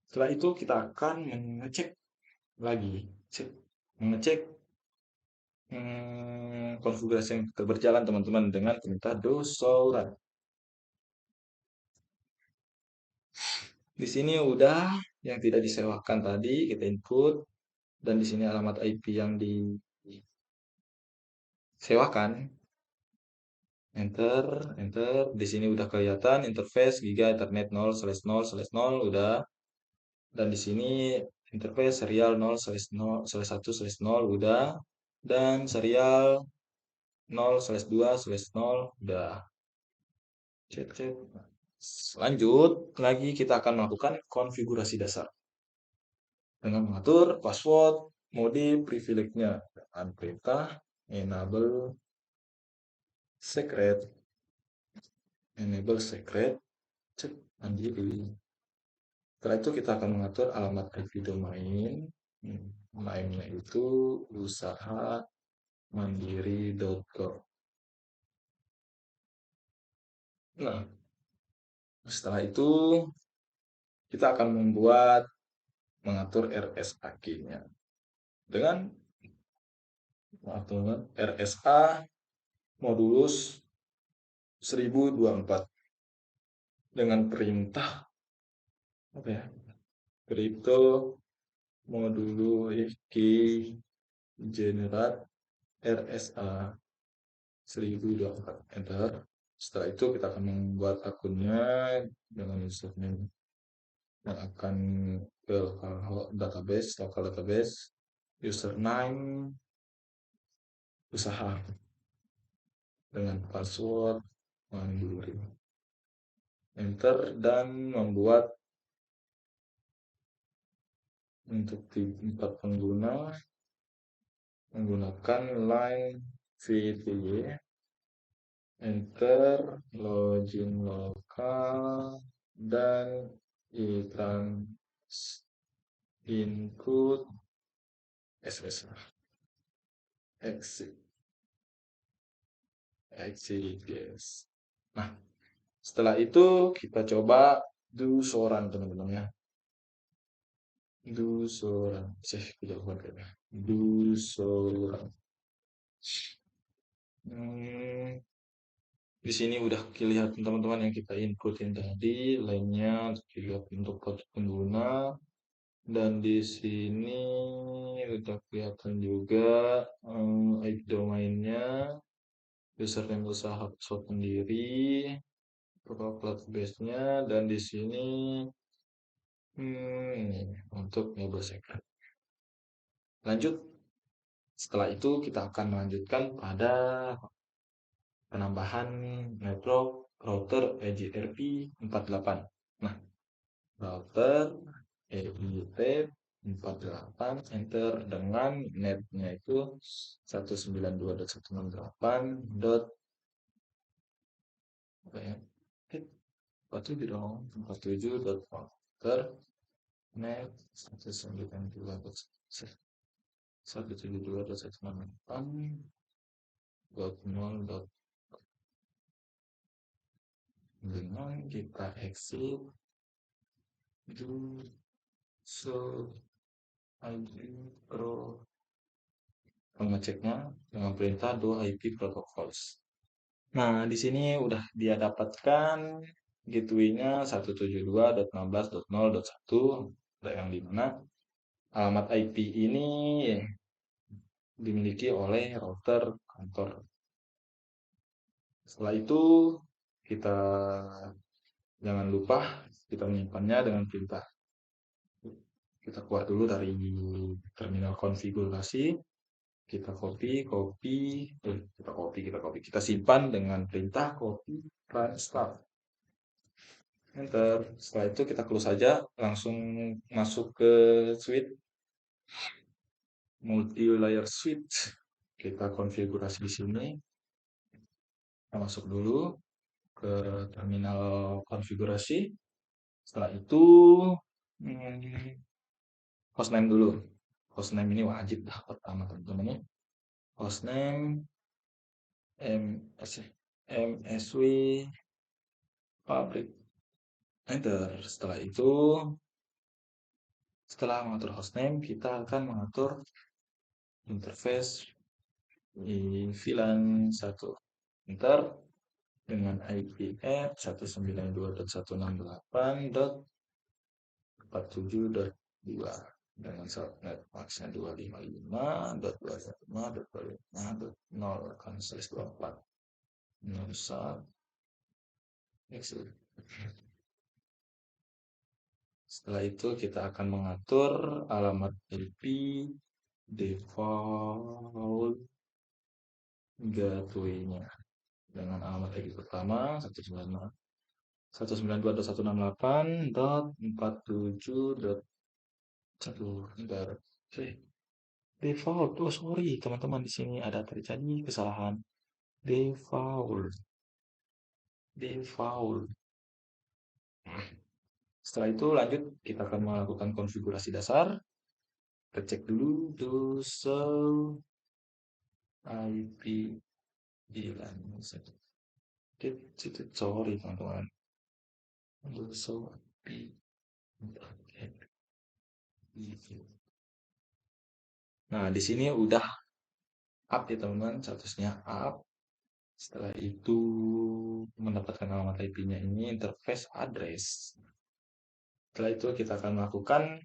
A: Setelah itu kita akan mengecek lagi, mengecek konfigurasi yang berjalan teman-teman dengan perintah do show run. Di sini udah yang tidak disewakan tadi kita input, dan di sini alamat IP yang disewakan. Enter, enter. Di sini udah kelihatan interface Giga Ethernet 0/0/0 udah. Dan di sini interface serial 0/1/0 udah. Dan serial 0/2/0 udah. Cek, cek. Lanjut lagi kita akan melakukan konfigurasi dasar dengan mengatur password, mode privilege-nya dengan perintah enable secret, cek mandiri. Setelah itu kita akan mengatur alamat IP domain. Domainnya itu usahamandiri.com. Nah, setelah itu kita akan mengatur RSA-nya dengan mengatur RSA modulus 1024 dengan perintah apa ya? Crypto modulus key generate RSA 1024 enter. Setelah itu kita akan membuat akunnya dengan username yang akan ke local database, username usaha dengan password mandiri. Enter dan membuat untuk tempat pengguna menggunakan line VTY. Enter, login lokal, dan input SSH exit yes. Nah, setelah itu kita coba do soran teman-teman ya. Do soran, kejauhan kayaknya. Do soran. Di sini udah kelihatan teman-teman yang kita inputin tadi, lainnya dilihat untuk pengguna, dan di sini udah kelihatan juga IP domainnya, username usaha password sendiri, profile base-nya, dan di sini ini untuk enable secret. Lanjut. Setelah itu kita akan melanjutkan pada penambahan network router EJRP 48. Nah, router EJRP 48 enter dengan netnya itu 192.168. Apa ya? 47 dong, 47.router net 172.168.0. Dengan kita exit do so ID pro mengeceknya dengan perintah do IP protocols. Nah, di sini udah dia dapatkan gateway-nya 172.16.0.1, yang dimana alamat IP ini dimiliki oleh router kantor. Setelah itu kita jangan lupa kita menyimpannya dengan perintah. Kita keluar dulu dari terminal konfigurasi, kita simpan dengan perintah copy run start. Enter. Setelah itu kita close saja, langsung masuk ke suite multi layer switch. Kita konfigurasi di sini. Kita masuk dulu ke terminal konfigurasi. Setelah itu hostname dulu. Hostname ini wajib dah pertama teman-teman ini. Hostname MSW pabrik. Enter. Setelah itu, setelah mengatur hostname, kita akan mengatur interface di VLAN 1. Enter. Dengan IP add 192.168.47.2 dengan subnet maxnya 255.255.255.0 kan 24 1 exit. Setelah itu kita akan mengatur alamat IP default gateway-nya dengan alamat IP pertama 192.168.47.1 default. Oh sorry teman-teman, di sini ada terjadi kesalahan. Default. Setelah itu lanjut kita akan melakukan konfigurasi dasar. Kita cek dulu show IP VLAN. Sorry teman-teman. Show IP. Nah, di sini udah up ya teman-teman, statusnya up. Setelah itu mendapatkan alamat IP-nya ini interface address. Setelah itu kita akan melakukan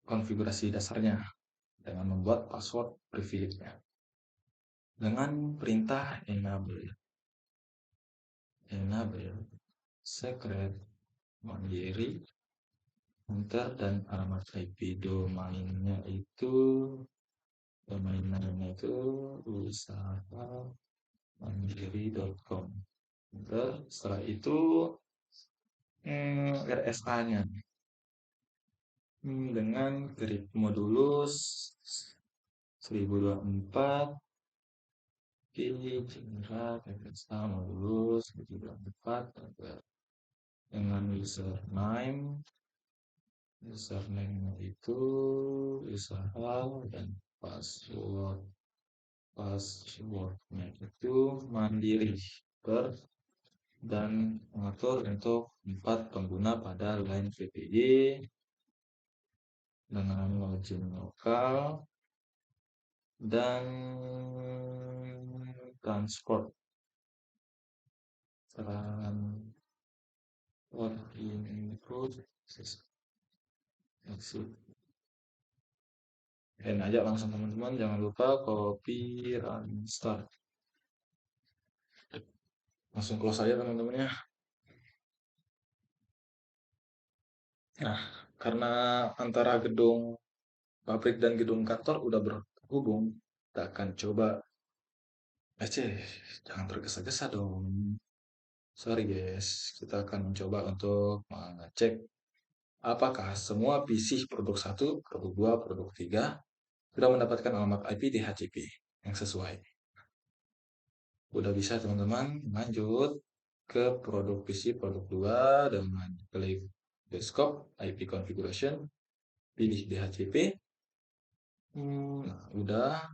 A: konfigurasi dasarnya dengan membuat password privilege-nya dengan perintah enable secret mandiri. Enter. Dan alamat IP domainnya itu usaha mandiri.com. Setelah itu RSA-nya dengan grip modulus 1024 general RSA modulus 1024 dengan username itu usaha dan passwordnya itu mandiri dan mengatur untuk 4 pengguna pada line VPD dengan login lokal dan transport input exit. Dan aja langsung teman-teman, jangan lupa copy run start. Langsung close aja teman-teman ya. Nah, karena antara gedung pabrik dan gedung kantor udah berhubung, kita akan coba jangan tergesa-gesa dong. Sorry guys, kita akan mencoba untuk mengecek apakah semua PC produk 1, produk 2, produk 3 sudah mendapatkan alamat IP DHCP yang sesuai. Udah bisa teman-teman, lanjut ke produk PC produk 2 dengan klik desktop IP configuration, pilih DHCP. Nah, udah.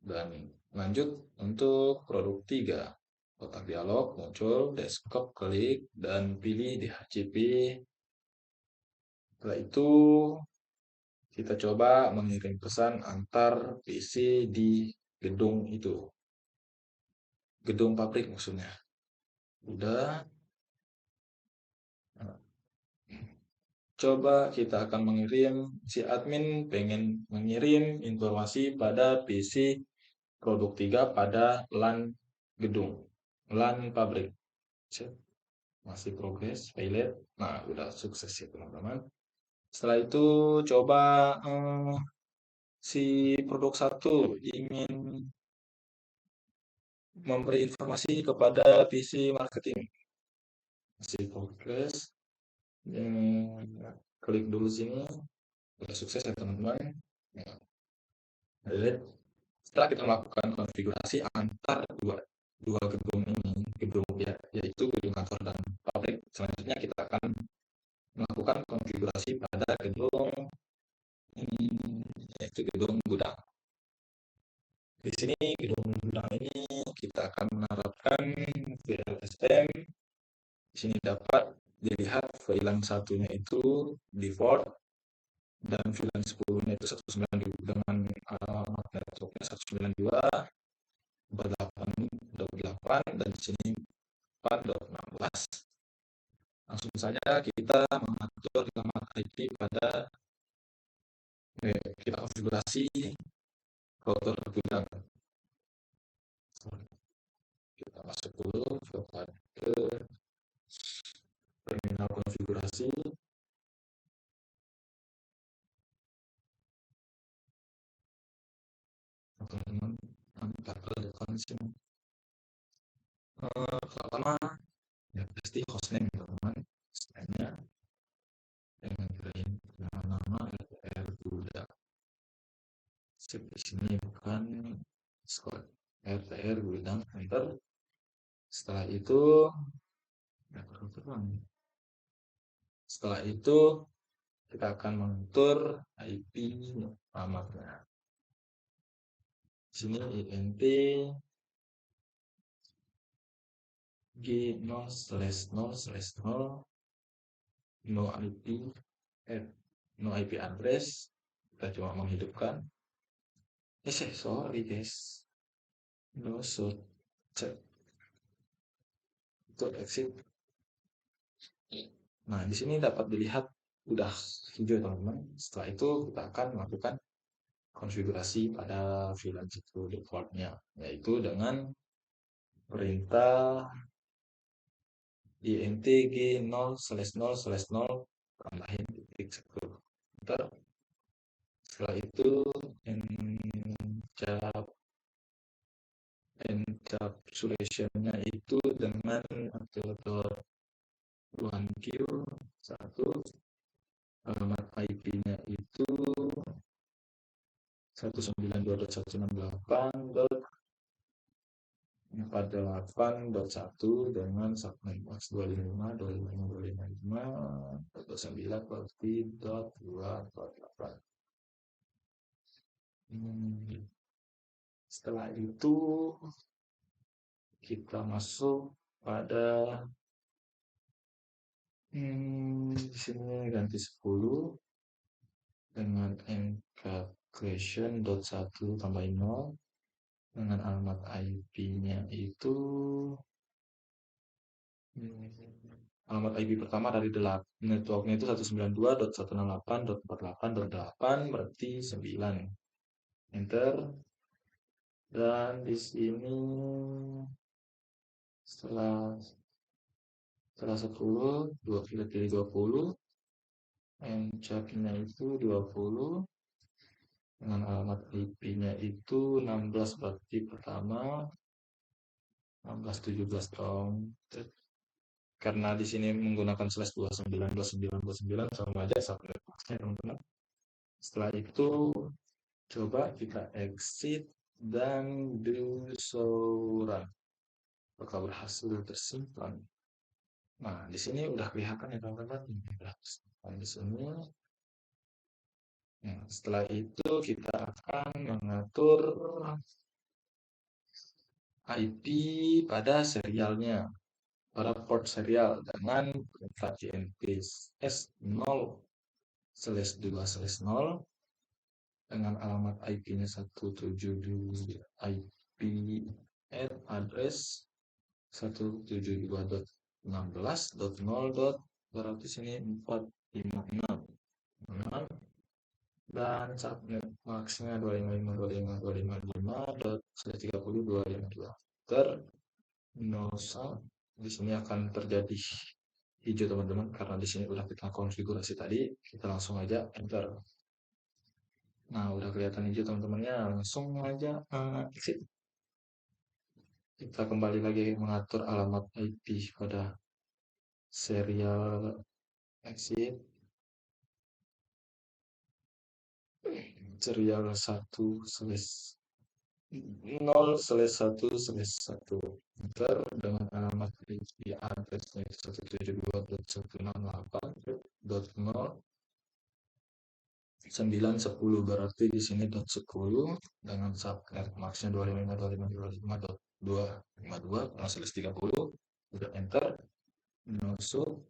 A: Dan lanjut untuk produk 3. Kotak dialog muncul, desktop klik dan pilih DHCP Setelah itu kita coba mengirim pesan antar PC di gedung itu, gedung pabrik maksudnya. Udah, nah, coba kita akan mengirim, si admin pengen mengirim informasi pada PC produk 3 pada LAN gedung, LAN pabrik. Cek, masih progres, pilot. Nah, udah sukses ya teman-teman. Setelah itu coba si produk satu ingin memberi informasi kepada PC marketing. Masih progres. Klik dulu sini. Udah sukses ya teman-teman. Ya, setelah kita melakukan konfigurasi antar dua gedung ini, gedung ya, yaitu gedung kantor dan pabrik, selanjutnya kita akan melakukan konfigurasi pada gedung ini, yaitu gedung gudang. Di sini gedung gudang ini kita akan menerapkan VLSM. Di sini dapat dilihat VLAN satunya itu default dan VLAN 10-nya itu 192 dengan networknya 192.48.8 dan di sini 4.16. Langsung saja kita mengatur alamat IP pada kita konfigurasi router gudang. Kita masuk dulu ke terminal konfigurasi. Teman-teman ambil depan sini. Pertama ya pasti hostname teman-teman. Hostname-nya dengan nama RTR Gudang. Di sini bukan RTR Gudang enter. Setelah itu kita akan mengatur IP alamatnya. Di sini int g0/0/0 no IP no IP address. Kita cuma menghidupkan. Sorry guys, no should check itu exit. Nah, di sini dapat dilihat udah hijau teman-teman. Setelah itu kita akan melakukan konfigurasi pada VLAN itu defaultnya, yaitu dengan perintah int g0/0/0 tambahin titik 1. Setelah itu encapsulation-nya itu dengan metode 1Q 1, alamat IP-nya itu 192.168.4.8.1 dengan subnet max 255.255.2.9.2.8. Setelah itu kita masuk pada di sini ganti 10 dengan encapsulation.1 tambahin 0 dengan alamat IP-nya itu alamat IP pertama dari networknya itu 192.168.48.8 berarti 9. Enter. Dan di sini setelah 10 kita pilih 20, encapnya itu 20 dengan alamat IP-nya itu 16 berarti pertama 16 17 dong. Karena di sini menggunakan /292929 sama aja subnet boxnya teman-teman. Setelah itu coba kita exit dan do show run. Apakah berhasil tersimpan? Nah, di sini udah kelihatan ya teman-teman. Di sini. Nah, setelah itu kita akan mengatur IP pada serialnya, pada port serial dengan perintah GNP S0 /2/0 dengan alamat IP-nya 172 IP address 172.16.0. Berarti sini 456 dan subnet max-nya 255.255.255.30.252 ter di sini akan terjadi hijau teman-teman karena di sini udah kita konfigurasi tadi. Kita langsung aja enter. Nah, udah kelihatan hijau teman-temannya, langsung aja exit. Kita kembali lagi mengatur alamat IP pada serial exit serial 1/0/1/1 enter dengan alamat IP addressnya 172.168.0 910. Berarti di sini dot 10 dengan subnet max-nya 255.255.252 karena 30. Udah enter, masuk.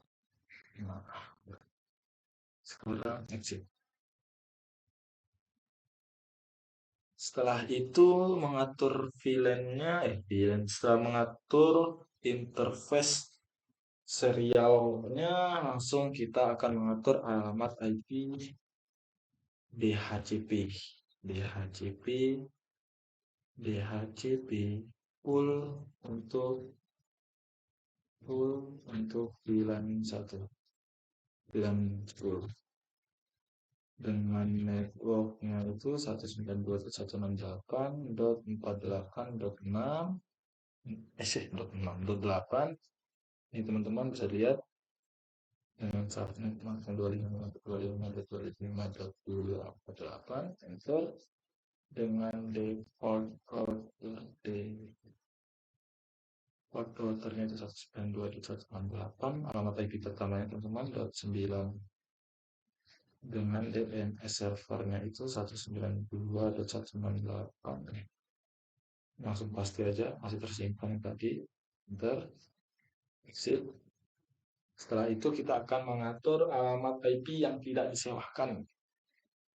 A: Nah, sekarang exit. Setelah itu mengatur setelah mengatur interface serialnya, langsung kita akan mengatur alamat IP DHCP full untuk VLAN 1, VLAN full dengan networknya itu 192.168.48.6 ini teman-teman bisa lihat dengan subnet max 255.255.248 enter dengan default routernya itu 192.168, alamat IP pertamanya teman-teman .9 dengan DNS servernya itu 192.168. Langsung pasti aja masih tersimpan tadi, enter, exit. Setelah itu kita akan mengatur alamat IP yang tidak disewakan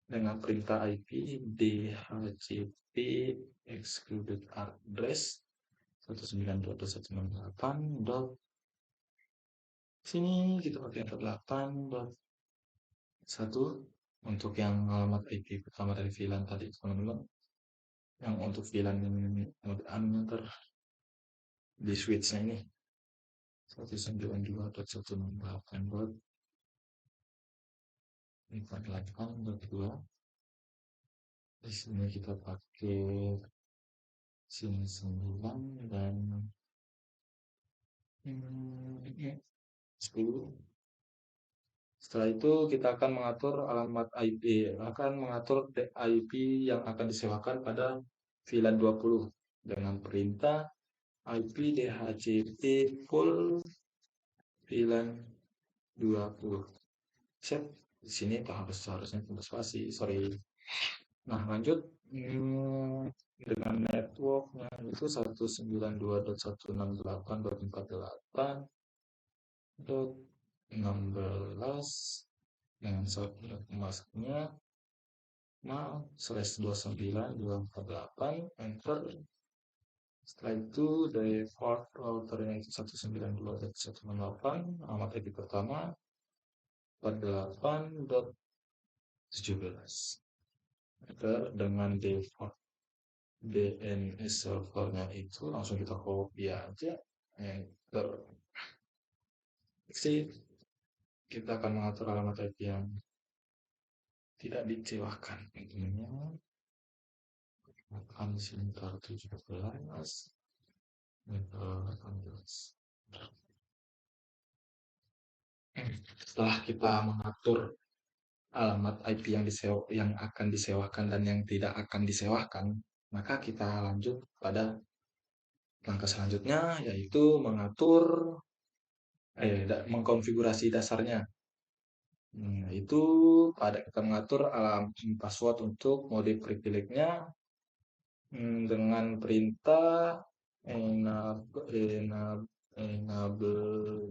A: dengan perintah IP DHCP excluded address 192.168. Sini kita pakai 48.1 untuk yang alamat IP pertama dari VLAN tadi teman-teman. Yang untuk VLAN yang di switch-nya ini 192.168.48.2. Di sini kita pakai sini 9 dan 10. Setelah itu kita akan mengatur alamat IP, IP yang akan disewakan pada VLAN 20 dengan perintah IP DHCP full VLAN 20. Set. Di sini harusnya tembus spasi, sorry. Nah, lanjut dengan networknya itu 192.168.48.16 dengan subnet masknya /29.248 enter. Setelah itu default routernya itu 192.168, alamat IP pertama 48.17 enter dengan default DNS servernya itu langsung kita copy aja, enter, exit. Kita akan mengatur alamat IP yang tidak disewakan, intinya akan sebentar 17 setelah kita mengatur alamat IP yang akan disewakan dan yang tidak akan disewakan, maka kita lanjut pada langkah selanjutnya, yaitu mengkonfigurasi dasarnya. Itu pada kita mengatur password untuk mode privilege-nya dengan perintah enable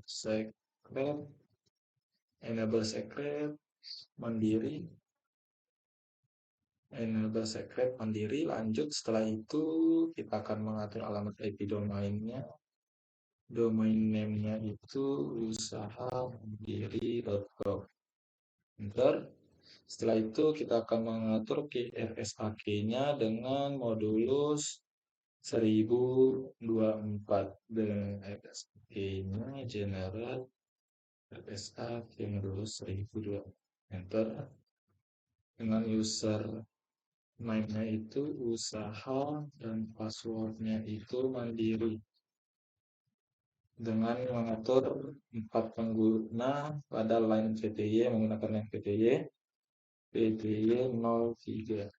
A: secret mandiri, enable secret mandiri. Lanjut, setelah itu kita akan mengatur alamat IP domainnya. Domain name-nya itu usaha mandiri.com. Enter. Setelah itu kita akan mengatur key RSA-nya dengan modulus 1024 dengan RSA-nya generate RSA modulus 1024. Enter. Dengan user name-nya itu usaha dan passwordnya itu mandiri. Dengan mengatur 4 pengguna pada line PTY menggunakan line PTY 03.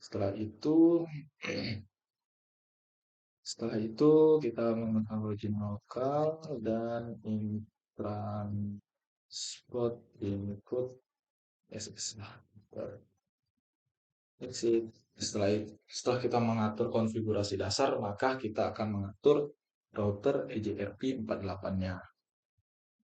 A: Setelah itu kita menggunakan login lokal dan transport input SSH. Setelah kita mengatur konfigurasi dasar, maka kita akan mengatur router EJRP 48-nya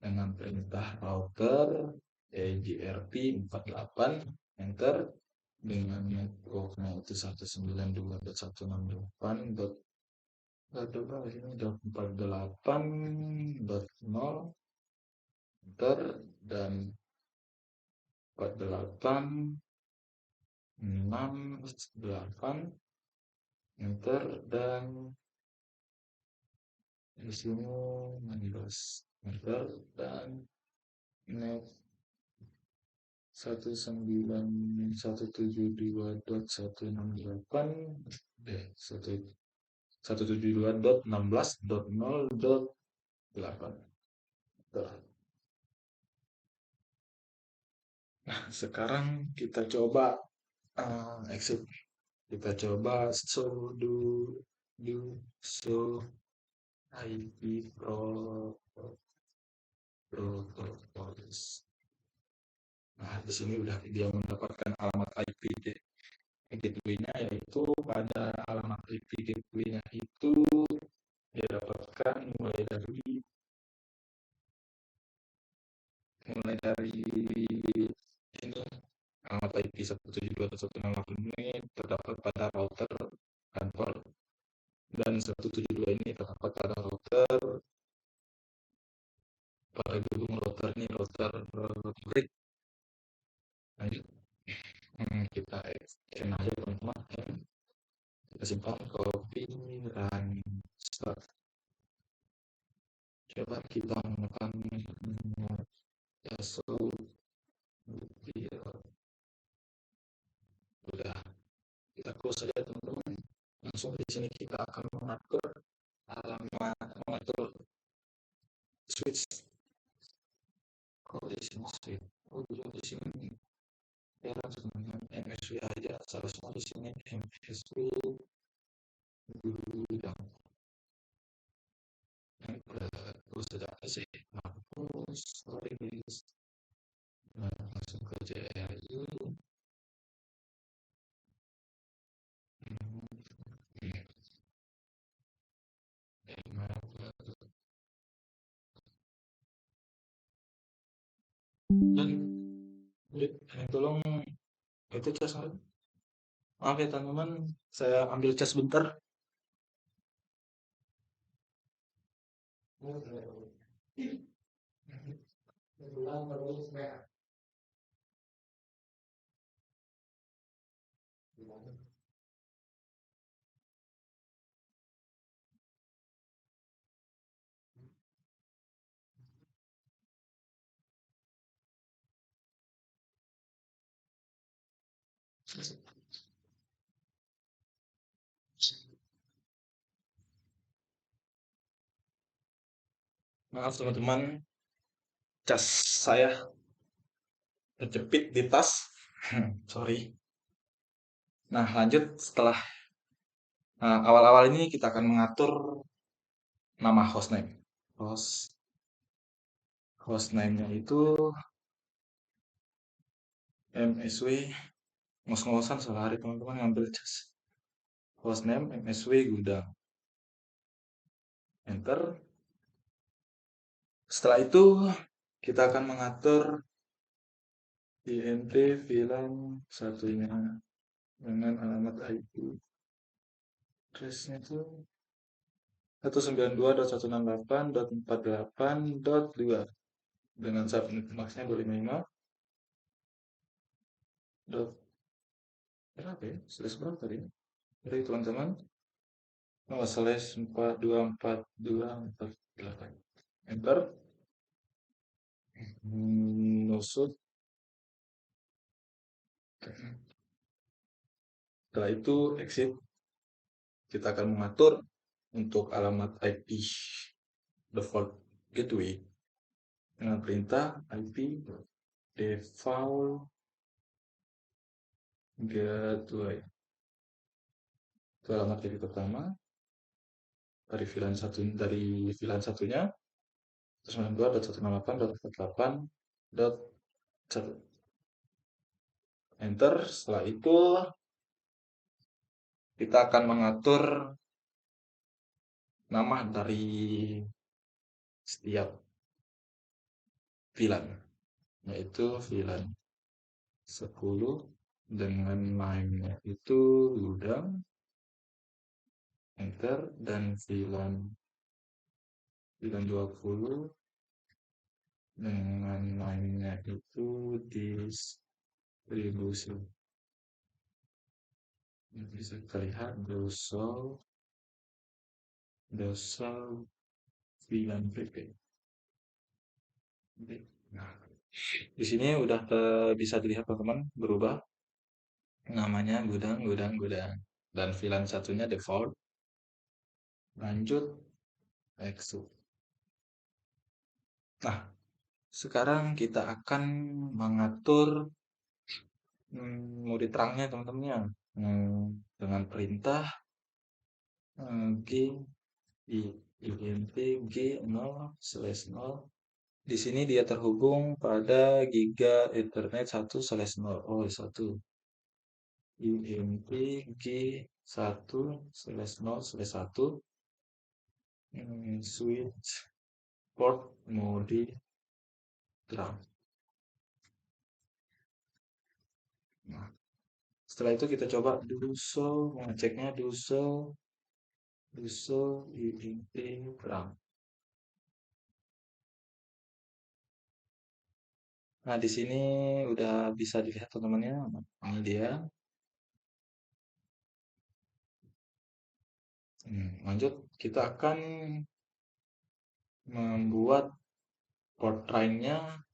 A: dengan perintah router EJRP 48 enter dengan networknya itu 192.168.48.0 enter dan 48.6.8 enter dan di sini 16 enter dan net 192.168 172.16.0.8. Nah, sekarang kita coba exit. Kita coba show IP protocols. Nah, di sini udah dia mendapatkan alamat IP gateway-nya, yaitu pada alamat IP gateway-nya itu dia dapatkan mulai dari ini alamat IP 172.168 ini terdapat pada router kantor dan 172 ini terdapat pada gedung router ini router break. Lanjut, kita extend aja teman-teman, kita simpan, copy, run, start. Coba kita menekan udah, kita close saja teman-teman. Langsung di sini kita akan mengatur switch. Kalau di sini switch, di sini ya langsung dengan MSW aja, seharusnya di sini MSW gudang. Terus saja sih, hapus, sorry guys. Nah, langsung ke JRU. Dan tolong itu cas. Maaf ya teman-teman, saya ambil cas bentar. Maaf teman-teman, cas saya terjepit di tas. Sorry. Nah, lanjut setelah awal-awal ini kita akan mengatur nama hostname. Hostname-nya itu MSW, ngos-ngosan salah hari teman-teman ngambil cas. Hostname MSW gudang. Enter. Setelah itu kita akan mengatur INT VLAN satunya dengan alamat IP. Addressnya itu 192.168.48.2 dengan subnet max-nya 255 dot berapa ya? Slash berapa tadi? Jadi teman-teman, oh, slash 424248. Enter. Nusuk. Setelah itu exit. Kita akan mengatur untuk alamat IP default gateway dengan perintah IP default gateway. Itu alamat IP pertama dari VLAN satunya 192.168.48.1. Enter. Setelah itu kita akan mengatur nama dari setiap VLAN, yaitu VLAN 10 dengan name-nya itu gudang. Enter. Dan VLAN 20 dengan name-nya itu distribusi. Bisa kita lihat dosol VLAN PP. Nah, di sini udah bisa dilihat teman-teman berubah namanya gudang. Dan VLAN satunya default. Lanjut, exit. Nah, sekarang kita akan mengatur mode terangnya teman-teman, dengan perintah g int g0/0. Di sini dia terhubung pada giga ethernet 1/0. Oh, 1 int g1/0/1 switch port mode terang. Nah, setelah itu kita coba mengeceknya int terang. Nah, di sini udah bisa dilihat teman-temannya. Ini dia. Lanjut, kita akan membuat port lainnya,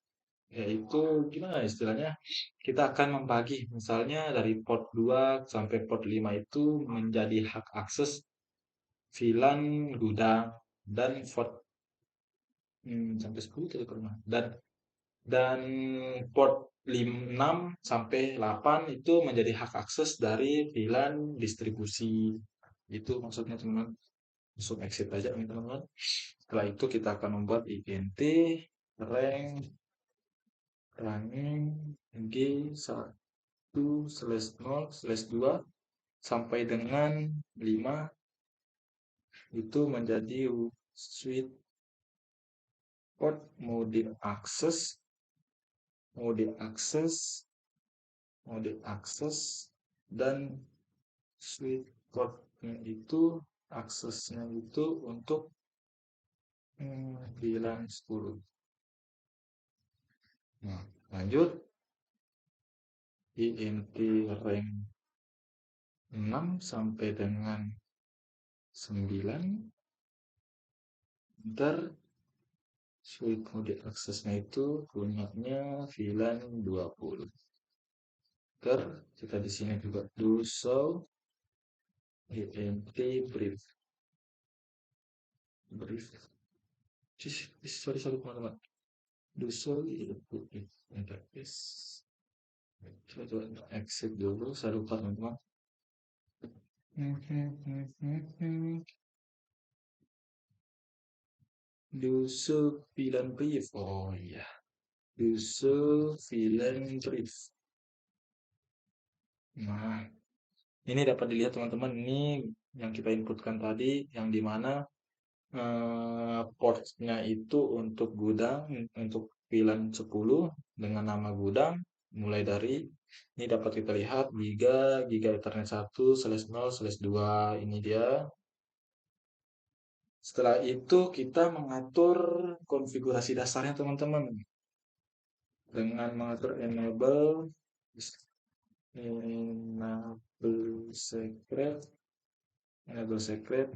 A: yaitu gimana istilahnya? Kita akan membagi, misalnya dari port 2 sampai port 5 itu menjadi hak akses VLAN gudang, dan port sampai 10 tidak pernah. Dan port 6 sampai 8 itu menjadi hak akses dari VLAN distribusi. Itu maksudnya teman-teman. Langsung exit aja nih teman-teman. Setelah itu kita akan membuat int running g1/0/2 sampai dengan 5 itu menjadi switch port mode akses dan switch portnya itu aksesnya itu untuk VLAN 10. Nah, lanjut int rank 6 sampai dengan 9. Ntar switch mode aksesnya itu punyanya VLAN 20. Ntar kita di sini juga do show int brief. Sorry teman-teman. Do show interface. Coba exit dulu, saya lupa teman-teman. Do VLAN brief. Oh iya. Do VLAN brief. Nah, ini dapat dilihat teman-teman, ini yang kita inputkan tadi, yang dimana portnya itu untuk gudang, untuk VLAN 10 dengan nama gudang, Mulai dari ini dapat kita lihat giga Ethernet 1/0/2 ini dia. Setelah itu kita mengatur konfigurasi dasarnya teman-teman dengan mengatur enable secret,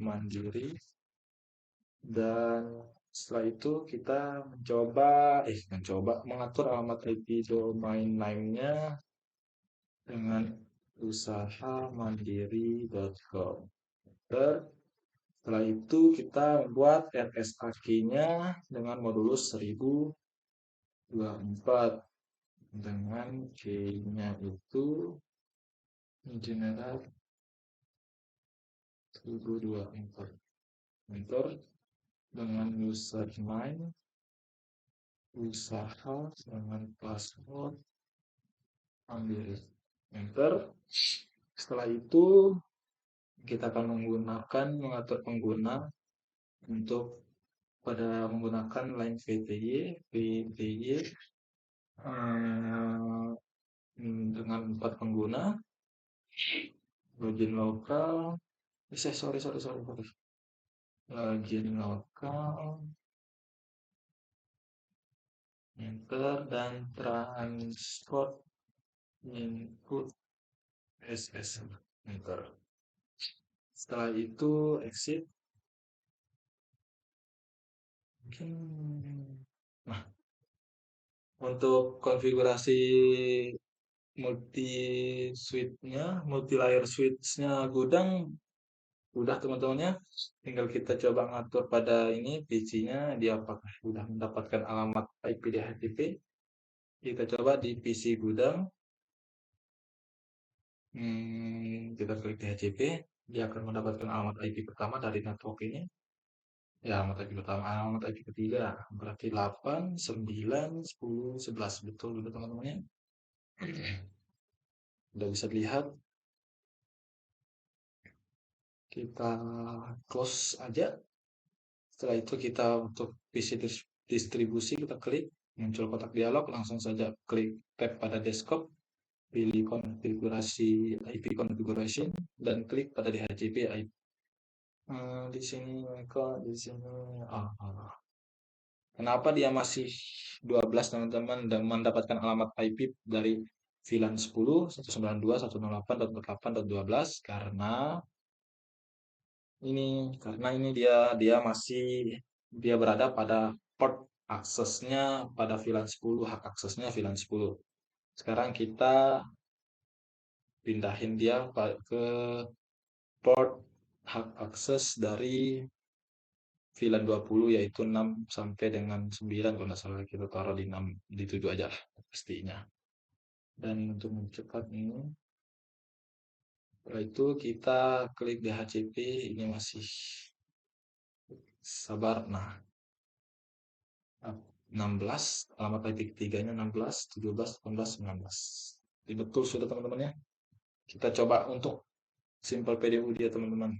A: mandiri, dan setelah itu kita mencoba mengatur alamat IP domain name-nya dengan usahamandiri.com. Setelah itu kita membuat RSA-key-nya dengan modulus 1024 dengan key-nya itu generate 1024. Enter dengan username usaha dengan password mandiri. Enter. Setelah itu kita akan mengatur pengguna untuk pada menggunakan line VTY dengan 4 pengguna, login lokal, sorry, login lokal, enter, dan transport input SS, enter. Setelah itu exit. Nah, untuk konfigurasi multi layer switch-nya gudang udah teman-temannya, tinggal kita coba ngatur pada ini PC-nya dia apakah sudah mendapatkan alamat IP DHCP. Kita coba di PC gudang, kita klik DHCP, dia akan mendapatkan alamat IP pertama dari network ini. Ya, alamat IP pertama, alamat IP ketiga berarti 8, 9, 10, 11, betul betul teman-temannya. Udah bisa dilihat. Kita close aja. Setelah itu kita untuk PC distribusi kita klik, muncul kotak dialog, langsung saja klik tab pada desktop, pilih konfigurasi IP configuration, dan klik pada DHCP IP. Di sini di sini. Kenapa dia masih 12 teman-teman dan mendapatkan alamat IP dari VLAN 10, 192, 108.8.12 karena ini dia masih berada pada port aksesnya pada VLAN 10, hak aksesnya VLAN 10. Sekarang kita pindahin dia ke port hak akses dari VLAN 20 yaitu 6 sampai dengan 9 kalau nggak salah, kita taruh di 6 di 7 aja pastinya. Dan untuk mempercepat ini, setelah itu kita klik DHCP, ini masih sabar. Nah, 16, alamat IP ketiganya 16, 17, 18, 19. Ini betul sudah teman-teman ya. Kita coba untuk simple PDU dia teman-teman.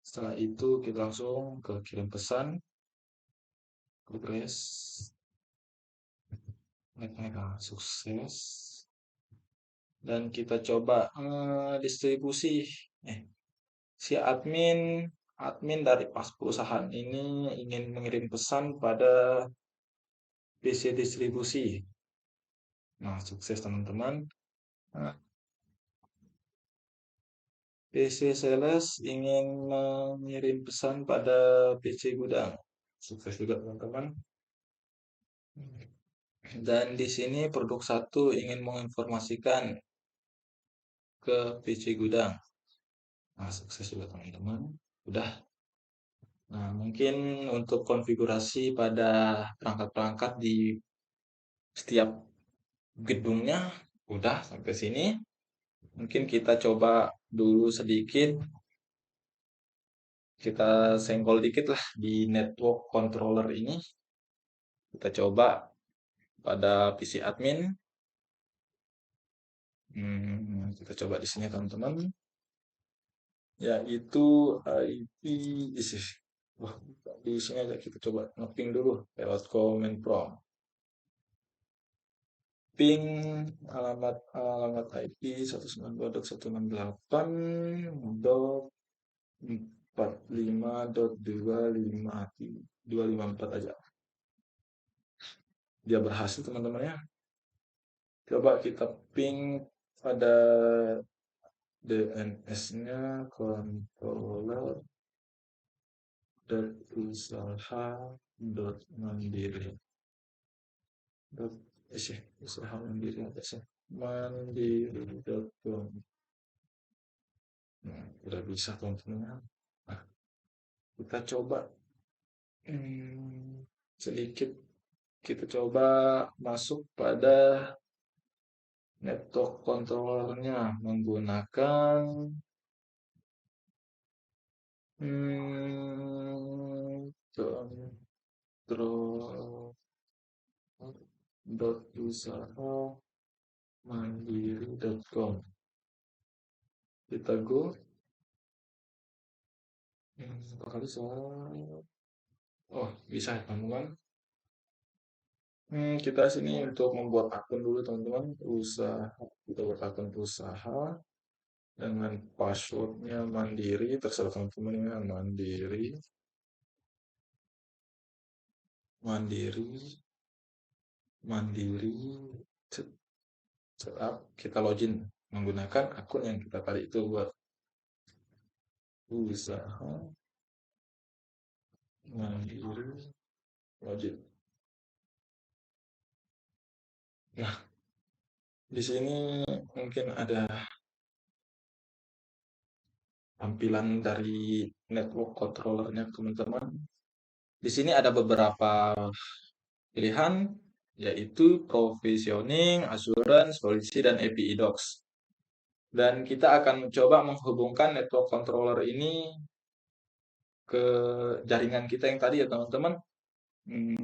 A: Setelah itu kita langsung ke kirim pesan, progress, sukses, dan kita coba distribusi. Si admin dari pas perusahaan ini ingin mengirim pesan pada PC distribusi. Nah, sukses teman-teman. Nah, PC sales ingin mengirim pesan pada PC gudang. Sukses juga teman-teman. Dan di sini produk 1 ingin menginformasikan ke PC gudang. Nah, sukses juga teman-teman. Udah. Nah, mungkin untuk konfigurasi pada perangkat-perangkat di setiap gedungnya udah sampai sini. Mungkin kita coba dulu sedikit, kita senggol dikit lah di network controller ini. Kita coba pada PC admin. Kita coba di sini teman-teman. Yaitu IP isi. Wah, di sini aja kita coba ngeping dulu lewat command prompt. ping alamat IP 192.168.45.254 aja. Dia berhasil teman-teman ya. Coba kita ping pada DNS-nya controller usaha.mandiri usaha mandiri apa sih mandiri.com. Nah, udah bisa teman-teman. Nah, kita coba sedikit kita coba masuk pada network controllernya menggunakan control usaha mandiri.com. Kita go. Kali oh bisa ya teman-teman. Kita sini untuk membuat akun dulu teman-teman. Kita buat akun usaha dengan passwordnya mandiri, terserah teman-teman ya, mandiri setup. Kita login menggunakan akun yang kita tadi itu buat usaha mandiri login. Nah, di sini mungkin ada tampilan dari network controllernya teman-teman. Di sini ada beberapa pilihan, yaitu provisioning, assurance, policy, dan API docs. Dan kita akan mencoba menghubungkan network controller ini ke jaringan kita yang tadi ya teman-teman.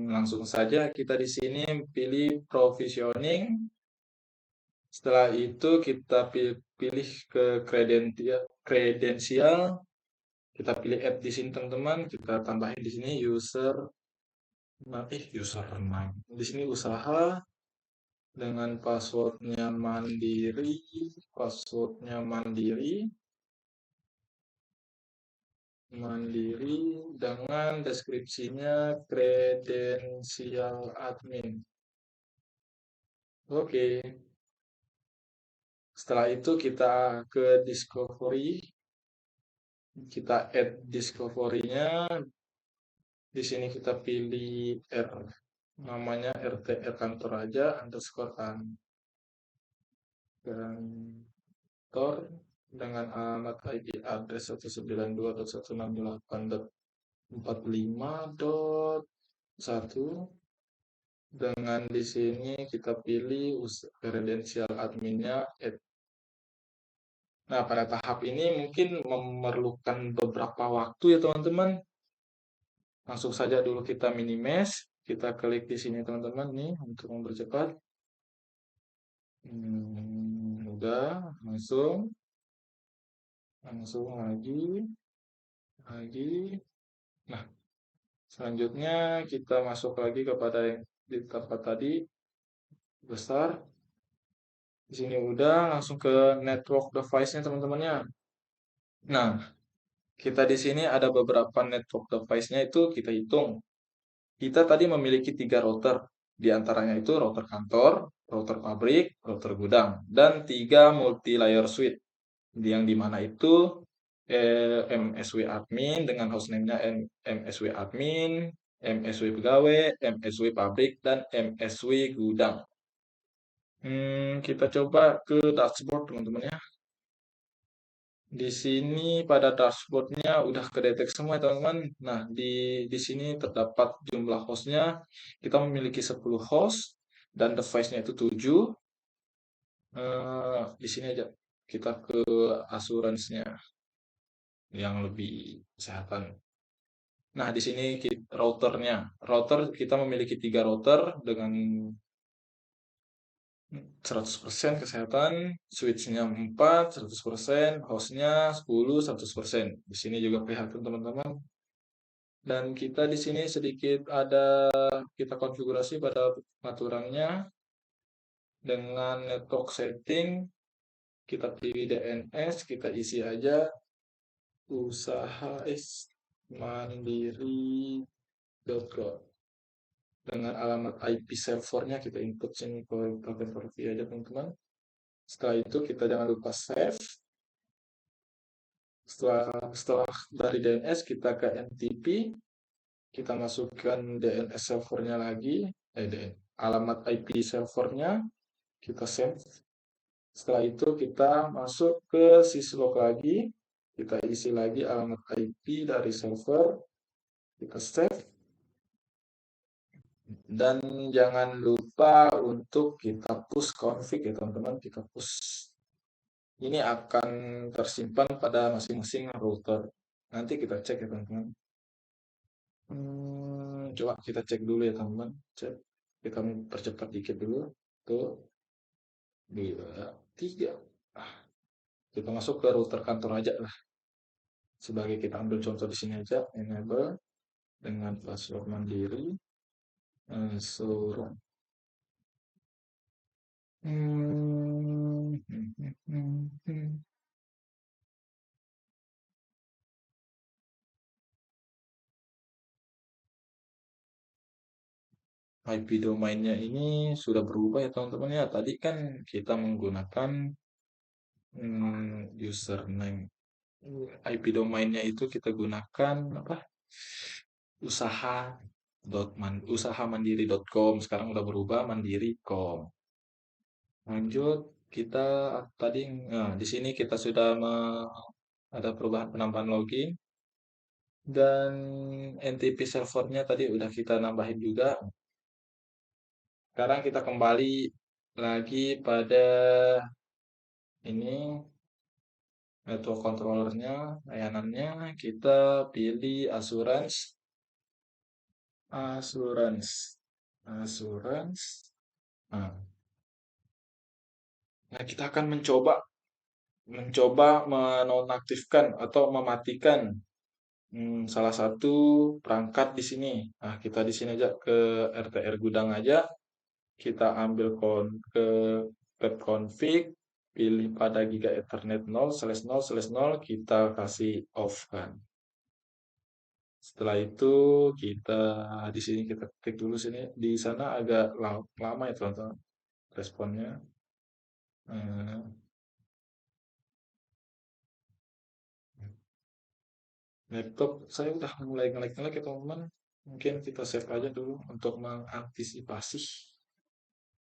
A: Langsung saja kita di sini pilih provisioning. Setelah itu kita pilih ke kredensial. Kita pilih add di sini teman-teman. Kita tambahin di sini username. Di sini usaha dengan passwordnya mandiri dengan deskripsinya kredensial admin. Oke. Setelah itu kita ke discovery. Kita add discovery-nya. Di sini kita pilih namanya RTR kantor aja underscore kantor dengan alamat IP address 192.168.45.1. Dengan di sini kita pilih kredensial adminnya. Nah, pada tahap ini mungkin memerlukan beberapa waktu ya teman-teman. Langsung saja dulu kita minimize. Kita klik di sini teman-teman nih untuk mempercepat. Udah, langsung lagi. Nah, selanjutnya kita masuk lagi kepada yang di tempat tadi besar. Di sini udah, langsung ke network device-nya teman-temannya. Nah, kita di sini ada beberapa network device-nya itu kita hitung. Kita tadi memiliki 3 router, di antaranya itu router kantor, router pabrik, router gudang, dan 3 multi-layer switch, yang dimana itu MSW admin dengan hostname-nya MSW admin, MSW pegawai, MSW pabrik, dan MSW gudang. Kita coba ke dashboard teman-teman ya. Di sini pada dashboardnya udah kedetek semua ya teman-teman. Nah, di sini terdapat jumlah hostnya. Kita memiliki 10 host dan device-nya itu 7. Di sini aja kita ke asuransinya yang lebih kesehatan. Nah, di sini routernya. Router kita memiliki 3 router dengan 100% kesehatan, switch-nya 4, 100%, host-nya 10, 100%. Di sini juga kelihatan teman-teman. Dan kita di sini sedikit ada kita konfigurasi pada aturannya. Dengan network setting, kita pilih DNS, kita isi aja usaha mandiri.com. Dengan alamat IP servernya kita input sini kalau token aja teman-teman. Setelah itu kita jangan lupa save. Setelah dari DNS kita ke NTP, kita masukkan DNS servernya lagi, alamat IP servernya, kita save. Setelah itu kita masuk ke syslog lagi, kita isi lagi alamat IP dari server, kita save. Dan jangan lupa untuk kita push config ya teman-teman, kita push. Ini akan tersimpan pada masing-masing router. Nanti kita cek ya teman-teman. Coba kita cek dulu ya teman-teman. Cek. Kita percepat dikit dulu. Tuh, 2, 3. Ah, kita masuk ke router kantor aja lah. Sebagai kita ambil contoh di sini aja, enable dengan password mandiri. Suruh. IP domainnya ini sudah berubah ya teman-teman ya. Tadi kan kita menggunakan username. IP domainnya itu kita gunakan apa? Usahamandiri.com. Sekarang udah berubah mandiri.com. Lanjut kita tadi di sini kita sudah ada perubahan penambahan login dan NTP servernya tadi udah kita nambahin juga. Sekarang kita kembali lagi pada ini network controllernya, layanannya, kita pilih assurance. Nah, kita akan mencoba menonaktifkan atau mematikan salah satu perangkat di sini. Nah, kita di sini aja ke RTR gudang aja. Kita ambil ke tab config, pilih pada giga ethernet 0/0/0, kita kasih off kan. Setelah itu kita di sini kita klik dulu sini. Di sana agak lama ya teman-teman responnya. Eh, Laptop saya udah mulai ngelag-ngelag ya teman-teman. Mungkin kita save aja dulu untuk mengantisipasi.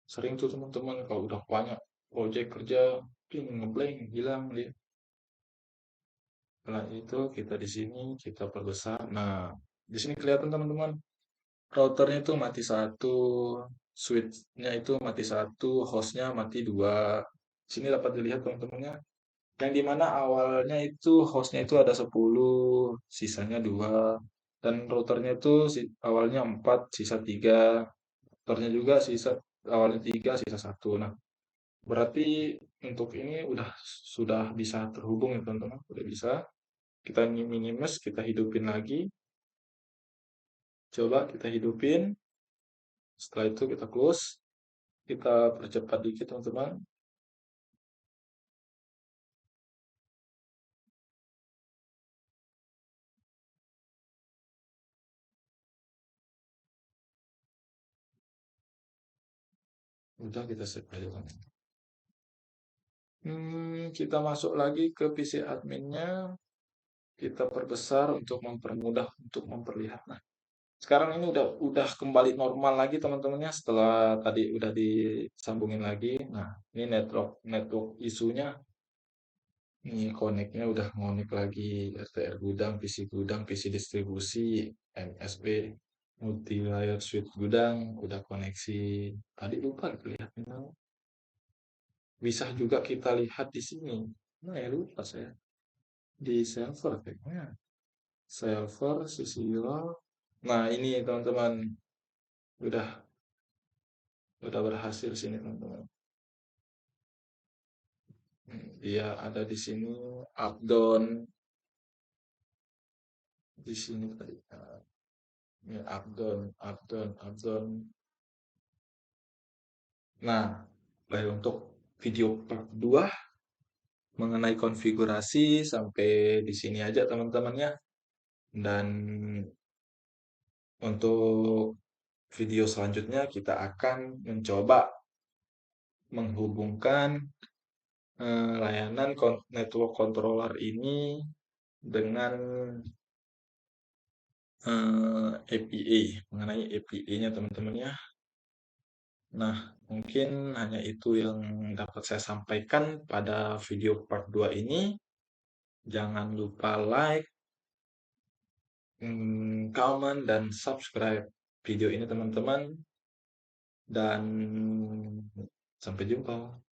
A: Sering tuh teman-teman kalau udah banyak project kerja, ping ngeblank hilang dia. Setelah itu kita di sini kita perbesar. Nah, di sini kelihatan teman-teman, routernya itu mati satu, switchnya itu mati satu, hostnya mati dua. Sini dapat dilihat teman-temannya. Yang dimana awalnya itu hostnya itu ada 10, sisanya dua. Dan routernya itu awalnya 4, sisa 3. Routernya juga sisa awalnya 3, sisa satu. Nah, berarti untuk ini sudah bisa terhubung ya teman-teman. Udah bisa. Kita minimize, kita hidupin lagi. Coba kita hidupin. Setelah itu kita close. Kita percepat dikit teman-teman. Udah kita save aja teman. Kita masuk lagi ke PC adminnya. Kita perbesar untuk mempermudah untuk memperlihat. Nah, sekarang ini udah kembali normal lagi teman-temannya setelah tadi udah disambungin lagi. Nah, ini network isunya. Ini koneknya udah ngonek lagi RTR gudang, PC distribusi, MSB, multi layer switch gudang, udah koneksi. Tadi lupa lihatnya. Bisa juga kita lihat di sini. Nah, ya lupa saya. Di server kayaknya. Server Susilo. Nah, ini teman-teman udah udah berhasil sini teman-teman. Dia ada di sini up-down di sini tadi. Ya, up-down. Nah, Baik, untuk video part 2 mengenai konfigurasi sampai di sini aja teman-teman ya. Dan untuk video selanjutnya kita akan mencoba menghubungkan layanan network controller ini dengan API, mengenai API-nya teman-teman ya. Nah, mungkin hanya itu yang dapat saya sampaikan pada video part 2 ini. Jangan lupa like, comment, dan subscribe video ini teman-teman. Dan sampai jumpa.